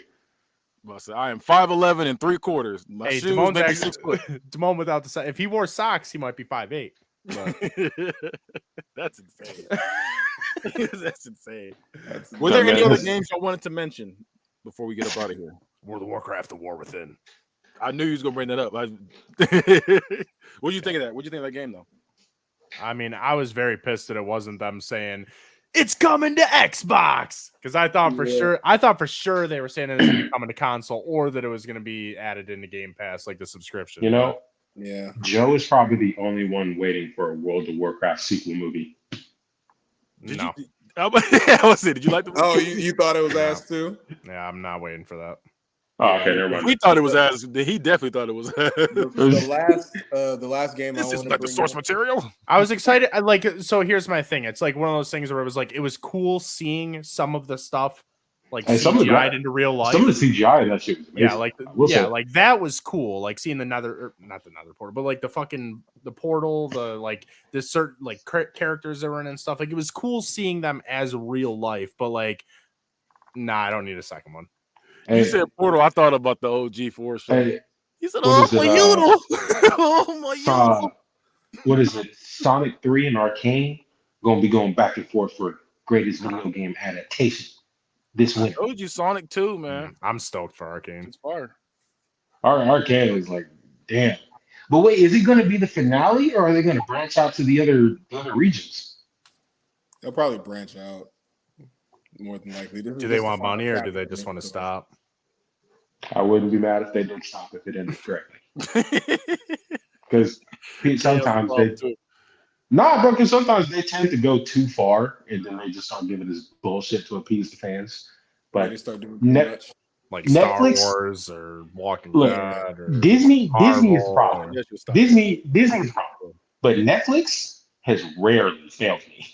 I am 5'11" and 3/4. My shoes Damon's maybe actually 6 foot. Damone without the socks. If he wore socks, he might be 5'8". That's insane. That's insane. Were there any other games I wanted to mention before we get up out of here? World of Warcraft: The War Within. I knew you was gonna bring that up. What do you think of that? What do you think of that game, though? I mean, I was very pissed that it wasn't them saying, it's coming to Xbox. Because I thought for sure they were saying it was going to be coming to console or that it was going to be added into Game Pass, like the subscription. You know, Yeah. Joe is probably the only one waiting for a World of Warcraft sequel movie. No. I was saying, did you like the movie? Oh, you thought it was ass too? Yeah, I'm not waiting for that. Oh, okay, never mind. We thought it was ass. He definitely thought it was ass. The last game This I is want like to the bring source up. material. I was excited. So here's my thing. It's like one of those things where it was cool seeing some of the stuff like And some of the CGI'd into real life. Some of the CGI in that shit was amazing. Like that was cool. Like seeing not the nether portal, but like the portal, the certain like characters that were in and stuff. Like it was cool seeing them as real life. But like, nah, I don't need a second one. You said Portal. I thought about the OG 4 show. Hey, he said, "Oh my Yoodle, oh my Yoodle." What is it? Sonic 3 and Arcane gonna be going back and forth for greatest video game adaptation this I winter. told you Sonic 2, man. I'm stoked for Arcane. It's fire. Arcane is like, damn. But wait, is it gonna be the finale or are they gonna branch out to the other regions? They'll probably branch out more than likely. Do they want money or do they just want to stop? I wouldn't be mad if they did stop if it ended correctly. Because sometimes because sometimes they tend to go too far and then they just start giving this bullshit to appease the fans. But they start doing too much. Like Netflix, Star Wars or Walking look, Dead or Disney is the Marvel problem. or- Disney is the problem. But Netflix has rarely failed me.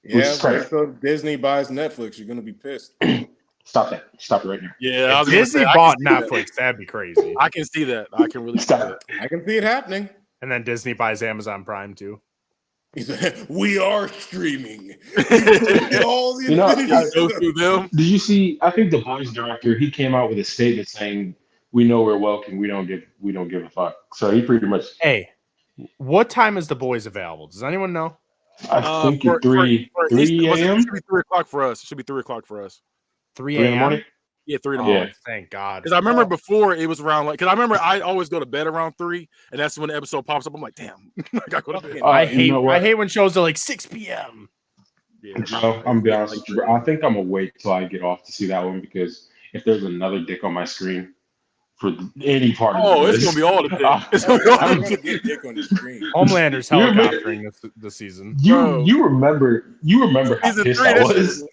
Yeah, but if Disney buys Netflix, you're gonna be pissed. Stop that. Stop it right now. Yeah, If Disney bought Netflix, that'd be crazy. I can see that. I can really see that. I can see it happening. And then Disney buys Amazon Prime too. He said, "We are streaming." All the You know, Go through them. Did you see? I think the Boys director he came out with a statement saying, "We know we're welcome. We don't give a fuck." So he pretty much. Hey, what time is The Boys available? Does anyone know? I think at 3 a.m. It should be 3 o'clock for us. It should be 3 o'clock for us. 3 3 in the a.m. morning. Yeah, 3 in the Oh, morning. thank God. Because I remember before it was around because I remember I always go to bed around 3, and that's when the episode pops up. I'm like, damn, I gotta go to bed. I you know what? hate when shows are like 6 p.m. Yeah, Joe, I'm gonna be honest with you, bro. I think I'm gonna wait till I get off to see that one because if there's another dick on my screen for any part of it's gonna be all the dick. It's gonna be all I'm the gonna dick. get dick on the screen. Homelander's helicoptering this season. You remember how Season pissed 3, I that was.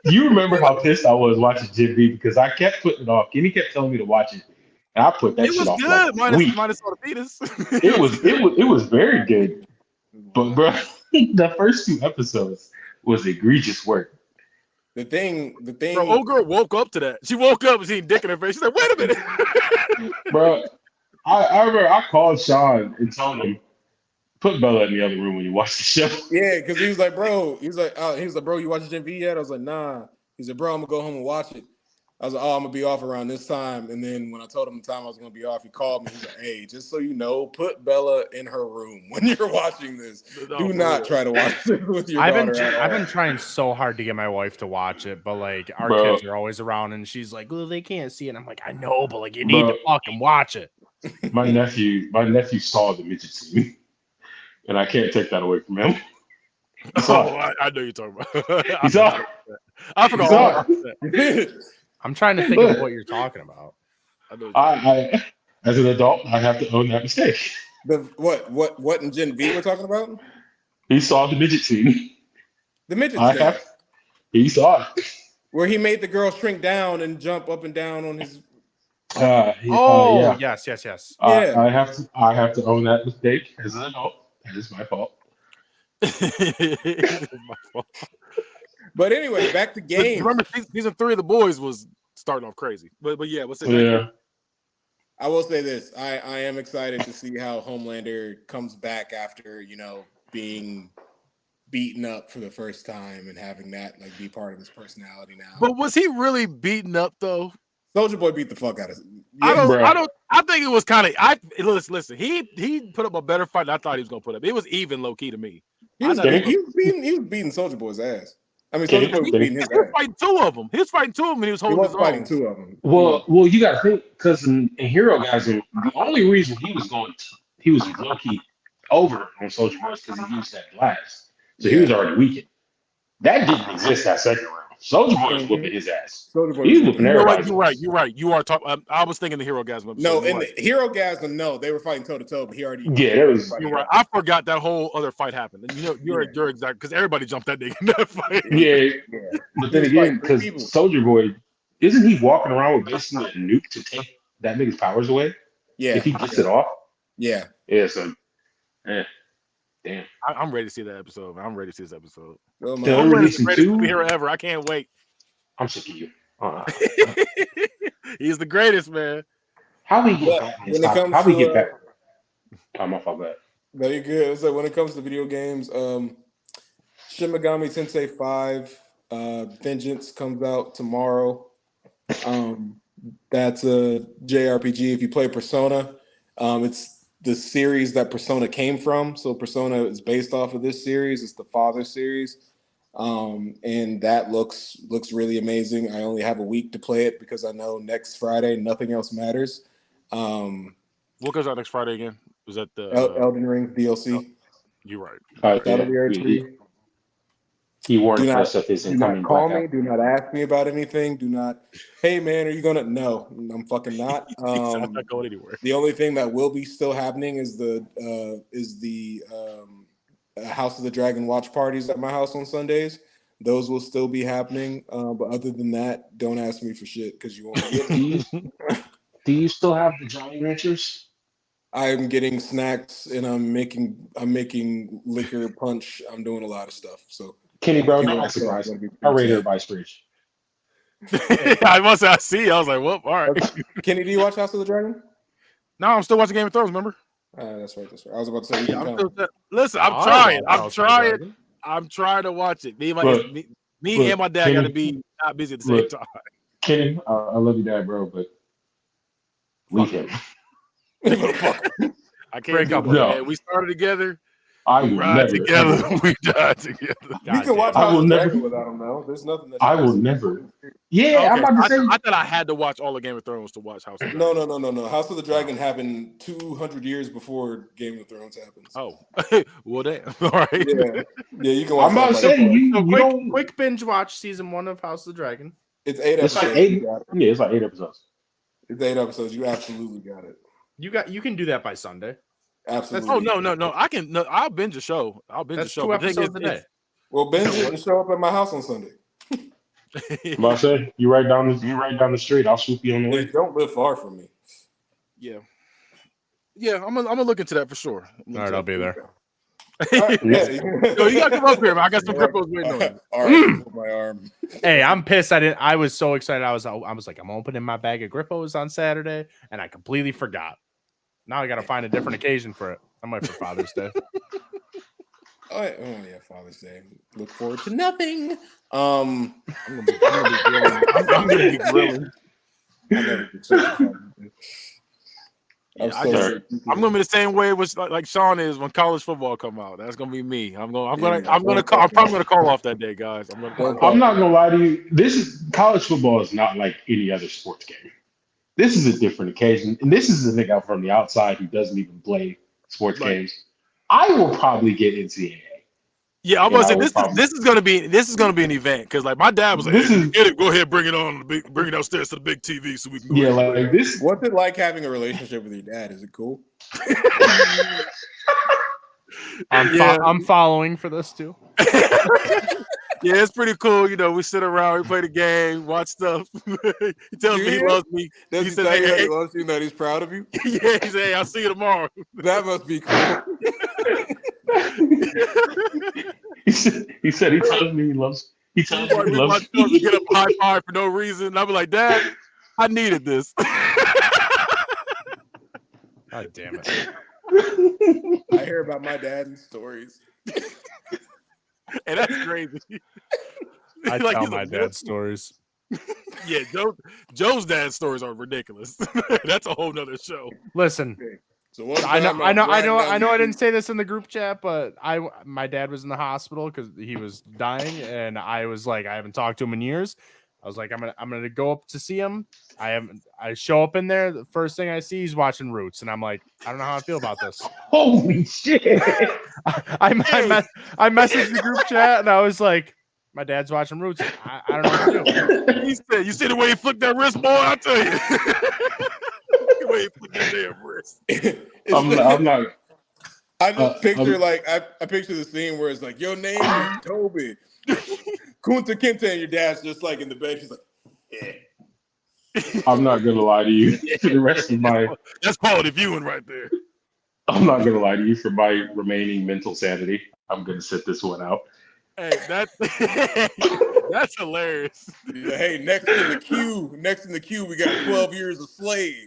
You remember how pissed I was watching Jim B because I kept putting it off. Kenny kept telling me to watch it, and I put that It shit was off good. like a week. Minus all the fetus. It was very good, but bro, the first 2 episodes was egregious work. The thing. Bro, old girl woke up to that. She woke up and seen dick in her face. She's like, wait a minute. Bro, I remember I called Sean and told him put Bella in the other room when you watch the show. Yeah, because he was like, bro, bro, you watching Gen V yet? I was like, nah. He said, bro, I'm gonna go home and watch it. I was like, oh, I'm gonna be off around this time. And then when I told him the time I was gonna be off, he called me. He's like, hey, just so you know, put Bella in her room when you're watching this. Do not try to watch this with your daughter. I've been trying so hard to get my wife to watch it, but like our kids are always around, and she's like, "Well, they can't see it." I'm like, "I know, but like you need to fucking watch it." My nephew saw the midget scene, and I can't take that away from him. I know you're talking about. He saw it. I forgot all about that. I'm trying to think of what you're talking about. I as an adult, I have to own that mistake. What in Gen V we're talking about? He saw the midget scene. The midget scene. He saw it. Where he made the girl shrink down and jump up and down on his. Yeah. Yes. Yeah. I have to own that mistake as an adult. That is my fault. It's my fault. But anyway, back to games. Remember, season 3 of The Boys was starting off crazy. But yeah, what's it? Yeah. I will say this: I am excited to see how Homelander comes back after being beaten up for the first time and having that like be part of his personality now. But was he really beaten up though? Soldier Boy beat the fuck out of him. Yeah, I think it was kind of. Listen. He put up a better fight than I thought he was gonna put up. It was even low key to me. He was beating Soldier Boy's ass. I mean, Soldier Boy was beating his ass. He was fighting 2 of them. He was fighting 2 of them, and he was holding his own. Fighting 2 of them. Well, you got to think because in Hero Guys, the only reason he was low key over on Soldier Boy is because he used that glass, so he was already weakened. That didn't exist that second round. Soldier Boy was whooping his ass. Soulja Boy He was was whooping You know what? everybody's You're right. ass. You're right. You are talking. I was thinking the Hero Gasm episode. No, You're in right. the Hero Gasm, no, they were fighting toe to toe, but he already. Yeah, there was. You're right. I forgot that whole other fight happened. And you're exact because everybody jumped that nigga in that fight. Yeah, Yeah. but He then was again, fighting three people. because Soldier Boy, isn't he walking around with basically a nuke to take that nigga's powers away Yeah. if he gets it off? Yeah. Yeah, so, damn. I'm ready to see that episode. Man. I'm ready to see this episode. Oh, Yeah. I'm ready to release the greatest two? superhero ever. I can't wait. I'm sick of you. He's the greatest, man. How we get But back? when it comes How we to, get back? Oh, my fault. Bad. No, you're good. It's like when it comes to video games, Shin Megami Tensei 5, Vengeance comes out tomorrow. That's a JRPG. If you play Persona, it's the series that Persona came from. So Persona is based off of this series. It's the Father series. And that looks really amazing. I only have a week to play it because I know next Friday nothing else matters. What goes out next Friday again? Was that the Elden Ring DLC. You're right. Battle of the Air 2. He warned Do not- us of his Do incoming not call blackout. me. Do not ask me about anything. Do not. Hey man, are you gonna? No, I'm fucking not. I'm not going anywhere. The only thing that will be still happening is the House of the Dragon watch parties at my house on Sundays. Those will still be happening. But other than that, don't ask me for shit because you won't get it. Do you still have the Jolly Ranchers? I'm getting snacks and I'm making liquor punch. I'm doing a lot of stuff. So Kenny, bro, Kenny, don't I'm act surprised. gonna be I rate pretty everybody's fridge. I must say I see. I was like, well, all right. sad. Kenny, do you watch House of the Dragon? No, I'm still watching Game of Thrones, remember? That's right. I was about to say you can I'm come. still, listen, I'm I trying. love I'm House of the trying. Dragon. I'm trying to watch it. Me Look, and my dad Kenny, got to be not busy at the same look. time. Kenny, I love you, Dad, bro, but leave him. I can't Break do up it, with him. man. We started together. I We will ride never. together. We die together. You God can watch damn. I House will of the never- Dragon without him, though. There's nothing that I you will guys- never. Yeah, I'm Okay, about to say. I thought I had to watch all of Game of Thrones to watch House of the No. House of the Dragon happened 200 years before Game of Thrones happens. Oh, well, damn. All right. Yeah, you can watch. I'm about to that say by yourself. you. So You don't. quick binge watch season 1 of House of the Dragon. It's 8 It's episodes. like 8. You got it. Yeah, it's like 8 episodes. It's 8 episodes. You absolutely got it. You can do that by Sunday. Absolutely. Oh no! I'll binge a show. I'll binge That's a show. 2 But the thing episodes a day. Well, binge it and show up at my house on Sunday. I'm about to say you right down the street. I'll swoop you on the They way. don't live far from me. Yeah. I'm gonna look into that for sure. All right, I'll be there. All right, yeah. Yo, you gotta come up here, man. I got some grippos waiting on you. All right, pull my arm. Hey, I'm pissed. I was so excited. I was like, I'm opening my bag of Grippos on Saturday, and I completely forgot. Now I got to find a different occasion for it. I might for Father's Day. Oh yeah, Father's Day. Look forward to nothing. I'm gonna be grilling. I'm gonna be grilling. I never did such a Father's Day. Yeah, I'm so I'm gonna be the same way with like Sean is when college football come out. That's gonna be me. I'm probably gonna call off that day, guys. I'm I'm not gonna lie to you. College football is not like any other sports game. This is a different occasion, and this is a nigga from the outside who doesn't even play sports games. I will probably get NCAA. Yeah, I'm gonna say this is gonna be an event because like my dad was like, get it, go ahead, bring it upstairs to the big TV so we can go ahead. Like this. What's it like having a relationship with your dad? Is it cool? I'm following for this too. Yeah, it's pretty cool. You know, we sit around, we play the game, watch stuff. He tells me he loves me. Does he said, tell you that hey. he loves you and that he's proud of you? Yeah, he said, hey, I'll see you tomorrow. That must be cool. He said he tells me he loves. He tells me he We loves watch me. get up high five for no reason. And I'll be like, Dad, I needed this. God damn it. I hear about my dad's stories. And that's crazy. I Like, tell he's my a- dad's stories. Yeah, Joe's dad's stories are ridiculous. That's a whole nother show. Listen, So one I time know. was riding down I the didn't say this in the group chat, but my dad was in the hospital because he was dying, and I was like, I haven't talked to him in years. I was like, I'm gonna go up to see him. I show up in there. The first thing I see, he's watching Roots, and I'm like, I don't know how I feel about this. Holy shit! I messaged the group chat, and I was like, My dad's watching Roots. I don't know what to do. He said, "You see the way he flicked that wrist, boy? I tell you, the way he flicked that damn wrist." I'm not. I just picture I picture the scene where it's like, your name is Toby. Kunta Kinte and your dad's just like in the bed. She's like, yeah. I'm not gonna lie to you. For the rest of my, that's quality viewing right there. I'm not gonna lie to you. For my remaining mental sanity, I'm gonna sit this one out. Hey, that's hilarious. Yeah, hey, next in the queue, we got 12 Years a Slave.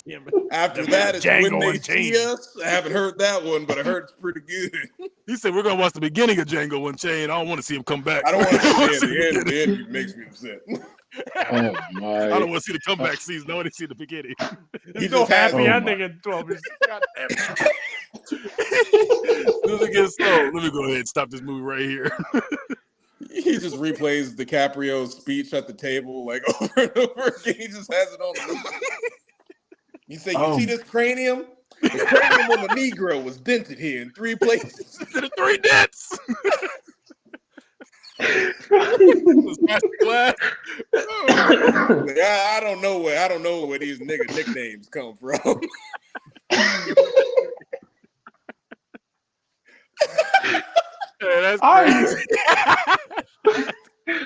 Damn it. After that is Django When They Unchained. See Us. I haven't heard that one, but I heard it's pretty good. He said we're gonna watch the beginning of Django Unchained. I don't want to see him come back. I don't want to see the end. The end makes me upset. Oh I my! don't want to see the comeback season. I want to see the beginning. He No just has happy oh ending my. in 12 years. God damn it. Let me get slow. Let me go ahead and stop this movie right here. He just replays DiCaprio's speech at the table like over and over again. He just has it on loop. You say, you see this cranium? The cranium on the Negro was dented here in 3 places. To the 3 dents. Glass. I don't know where these nigga nicknames come from. Yeah, that's crazy.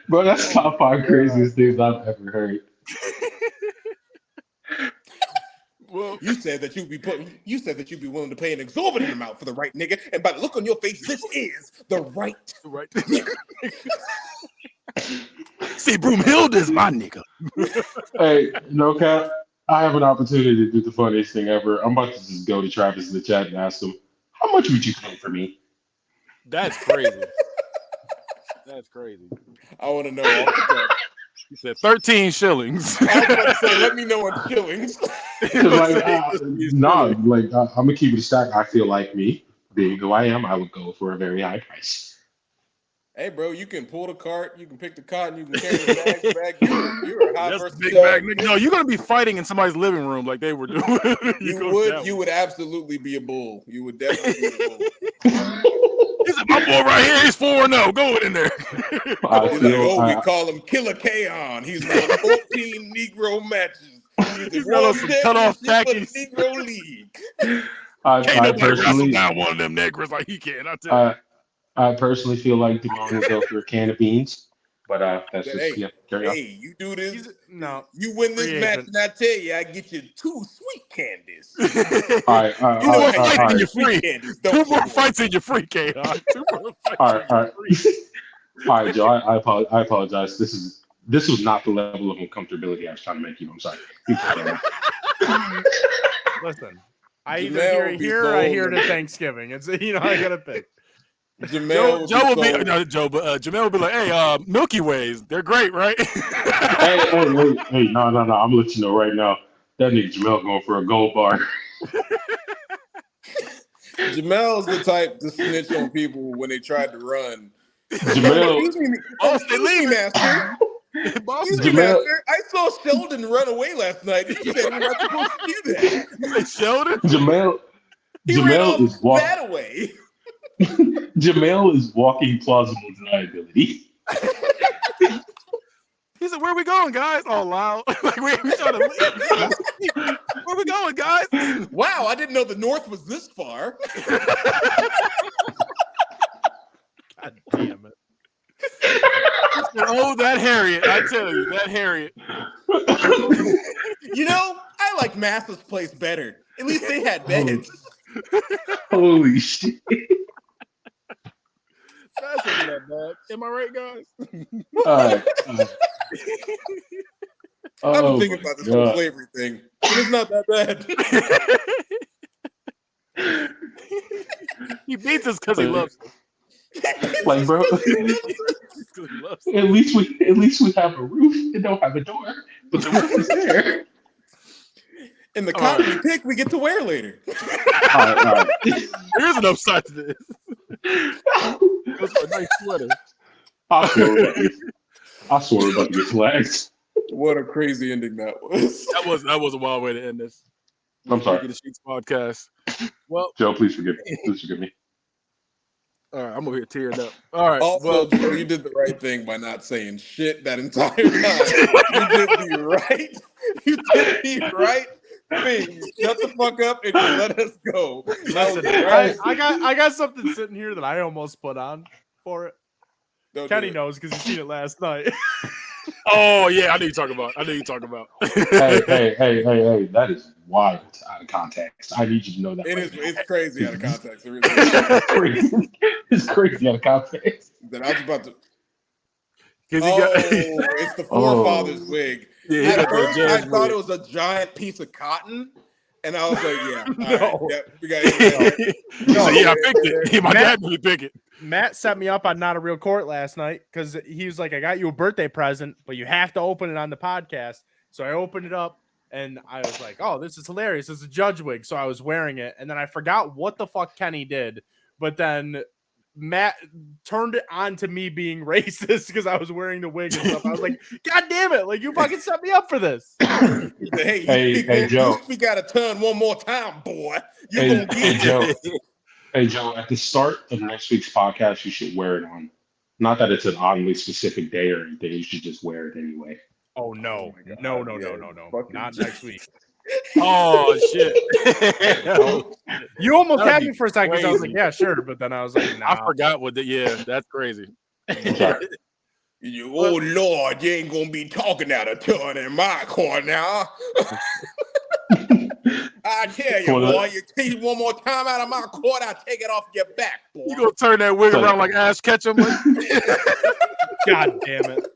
Bro, that's top 5 craziest things I've ever heard. Well, You said that you'd be willing to pay an exorbitant amount for the right nigga, and by the look on your face, this is the right. right. See, Broomhild is my nigga. Hey, no cap. I have an opportunity to do the funniest thing ever. I'm about to just go to Travis in the chat and ask him, how much would you pay for me? That's crazy. That's crazy. I want to know off the top. He said 13 shillings. I was about to say, let me know in shillings. I'm gonna keep it a stack. I feel like me being who I am, I would go for a very high price. Hey, bro, you can pull the cart, you can pick the cotton, you can carry the bag. You're a high That's person. big bag, nigga. No, you're gonna be fighting in somebody's living room like they were doing. You would absolutely be a bull. You would definitely be a bull. He said, my boy right here, he's 4-0. Go in there. We call him Killer K-On. He's won 14 Negro matches. He's the world cut-off championship for the Negro League. Can't nobody wrestle down one of them Negros like he can. I tell you. I personally feel like Demone will go for a can of beans, but that's just carry on. Hey, you do this. No, you win this match, and I tell you, I get you 2 sweet candies. All right, Two more fights and you're Sweet free. candies, 2 more fights and you're free, K-On. 2 more fights. All right. All right, Joe. I apologize. This was not the level of uncomfortability I was trying to make you. I'm sorry. listen. I either Jamel hear would be here or I sold hear in- to Thanksgiving. It's I gotta pick. Jamel Joe will be Jamel will be like, hey, Milky Ways, they're great, right? hey, no. I'm gonna let you know right now. That nigga Jamel going for a gold bar. Jamel's the type to snitch on people when they tried to run. Jamel, Excuse me, master. Excuse me, Jamel- master. I saw Sheldon run away last night. You said we're not supposed to do that. Sheldon? Jamel He ran is off walking. that away. Jamel is walking plausible deniability. He said, where are we going, guys? All loud. Like, we trying to leave. Where we going, guys? Wow, I didn't know the North was this far. God damn it. Oh, that Harriet. I tell you, that Harriet. You know, I like Massa's place better. At least they had beds. Holy shit. That's not that bad. Am I right, guys? All right. I've been thinking about this whole slavery thing. It's not that bad. He beats us because he loves us. Like, bro, at least we have a roof and don't have a door, but the roof is there. And the cotton we pick, we get to wear later. All right. Here's an upside to this. That's a nice sweater. I swear we're about to get flagged. What a crazy ending that was. That was a wild way to end this. I'm sorry. Get a Sheets podcast. Well, Joe, please forgive me. All right, I'm over here tearing up. All right, Also, well, Joe, you did the right thing by not saying shit that entire time. You did the right. You did the right thing. You shut the fuck up and you let us go. That was Listen, the right I got something sitting here that I almost put on for it. Don't Kenny do it. knows because he's seen it last night. oh yeah, I know you talking about. Hey, that is wild out of context. I need you to know that It right is. now. It's crazy out of context. It really is. It's crazy. It's crazy out of context. That I was about to. Because he Oh, got it's the forefather's wig. yeah, he At got that first, I jazz thought wig. it was a giant piece of cotton, and I was like, "Yeah, all No. right, yep, we got it." He's like, yeah, I picked it. Yeah, my dad made me pick it. Matt set me up on Not a Real Court last night because he was like, I got you a birthday present, but you have to open it on the podcast. So I opened it up and I was like, oh, this is hilarious. It's a judge wig. So I was wearing it. And then I forgot what the fuck Kenny did. But then Matt turned it on to me being racist because I was wearing the wig and stuff. I was like, God damn it. Like, you fucking set me up for this. Hey, Joe. you speak out of turn one more time, boy. You Hey, gonna get Joe. Hey, Joe, at the start of next week's podcast, you should wear it on. Not that it's an oddly specific day or anything. You should just wear it anyway. Oh, no. Oh my God, No. fucking Not next week. Oh shit! You almost That'd had be me for a second because I was like, crazy. yeah, sure. But then I was like, nah. I forgot what. Yeah, that's crazy. Sorry. Oh Lord, you ain't gonna be talking out of turn in my court now. I tell you, Well, boy, you take one more time out of my court, I take it off your back, boy. You gonna turn that wig around like Ash Ketchum? Like, God damn it.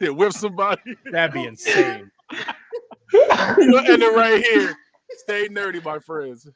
yeah, whip somebody. That'd be insane. You gonna end it right here. Stay nerdy, my friends.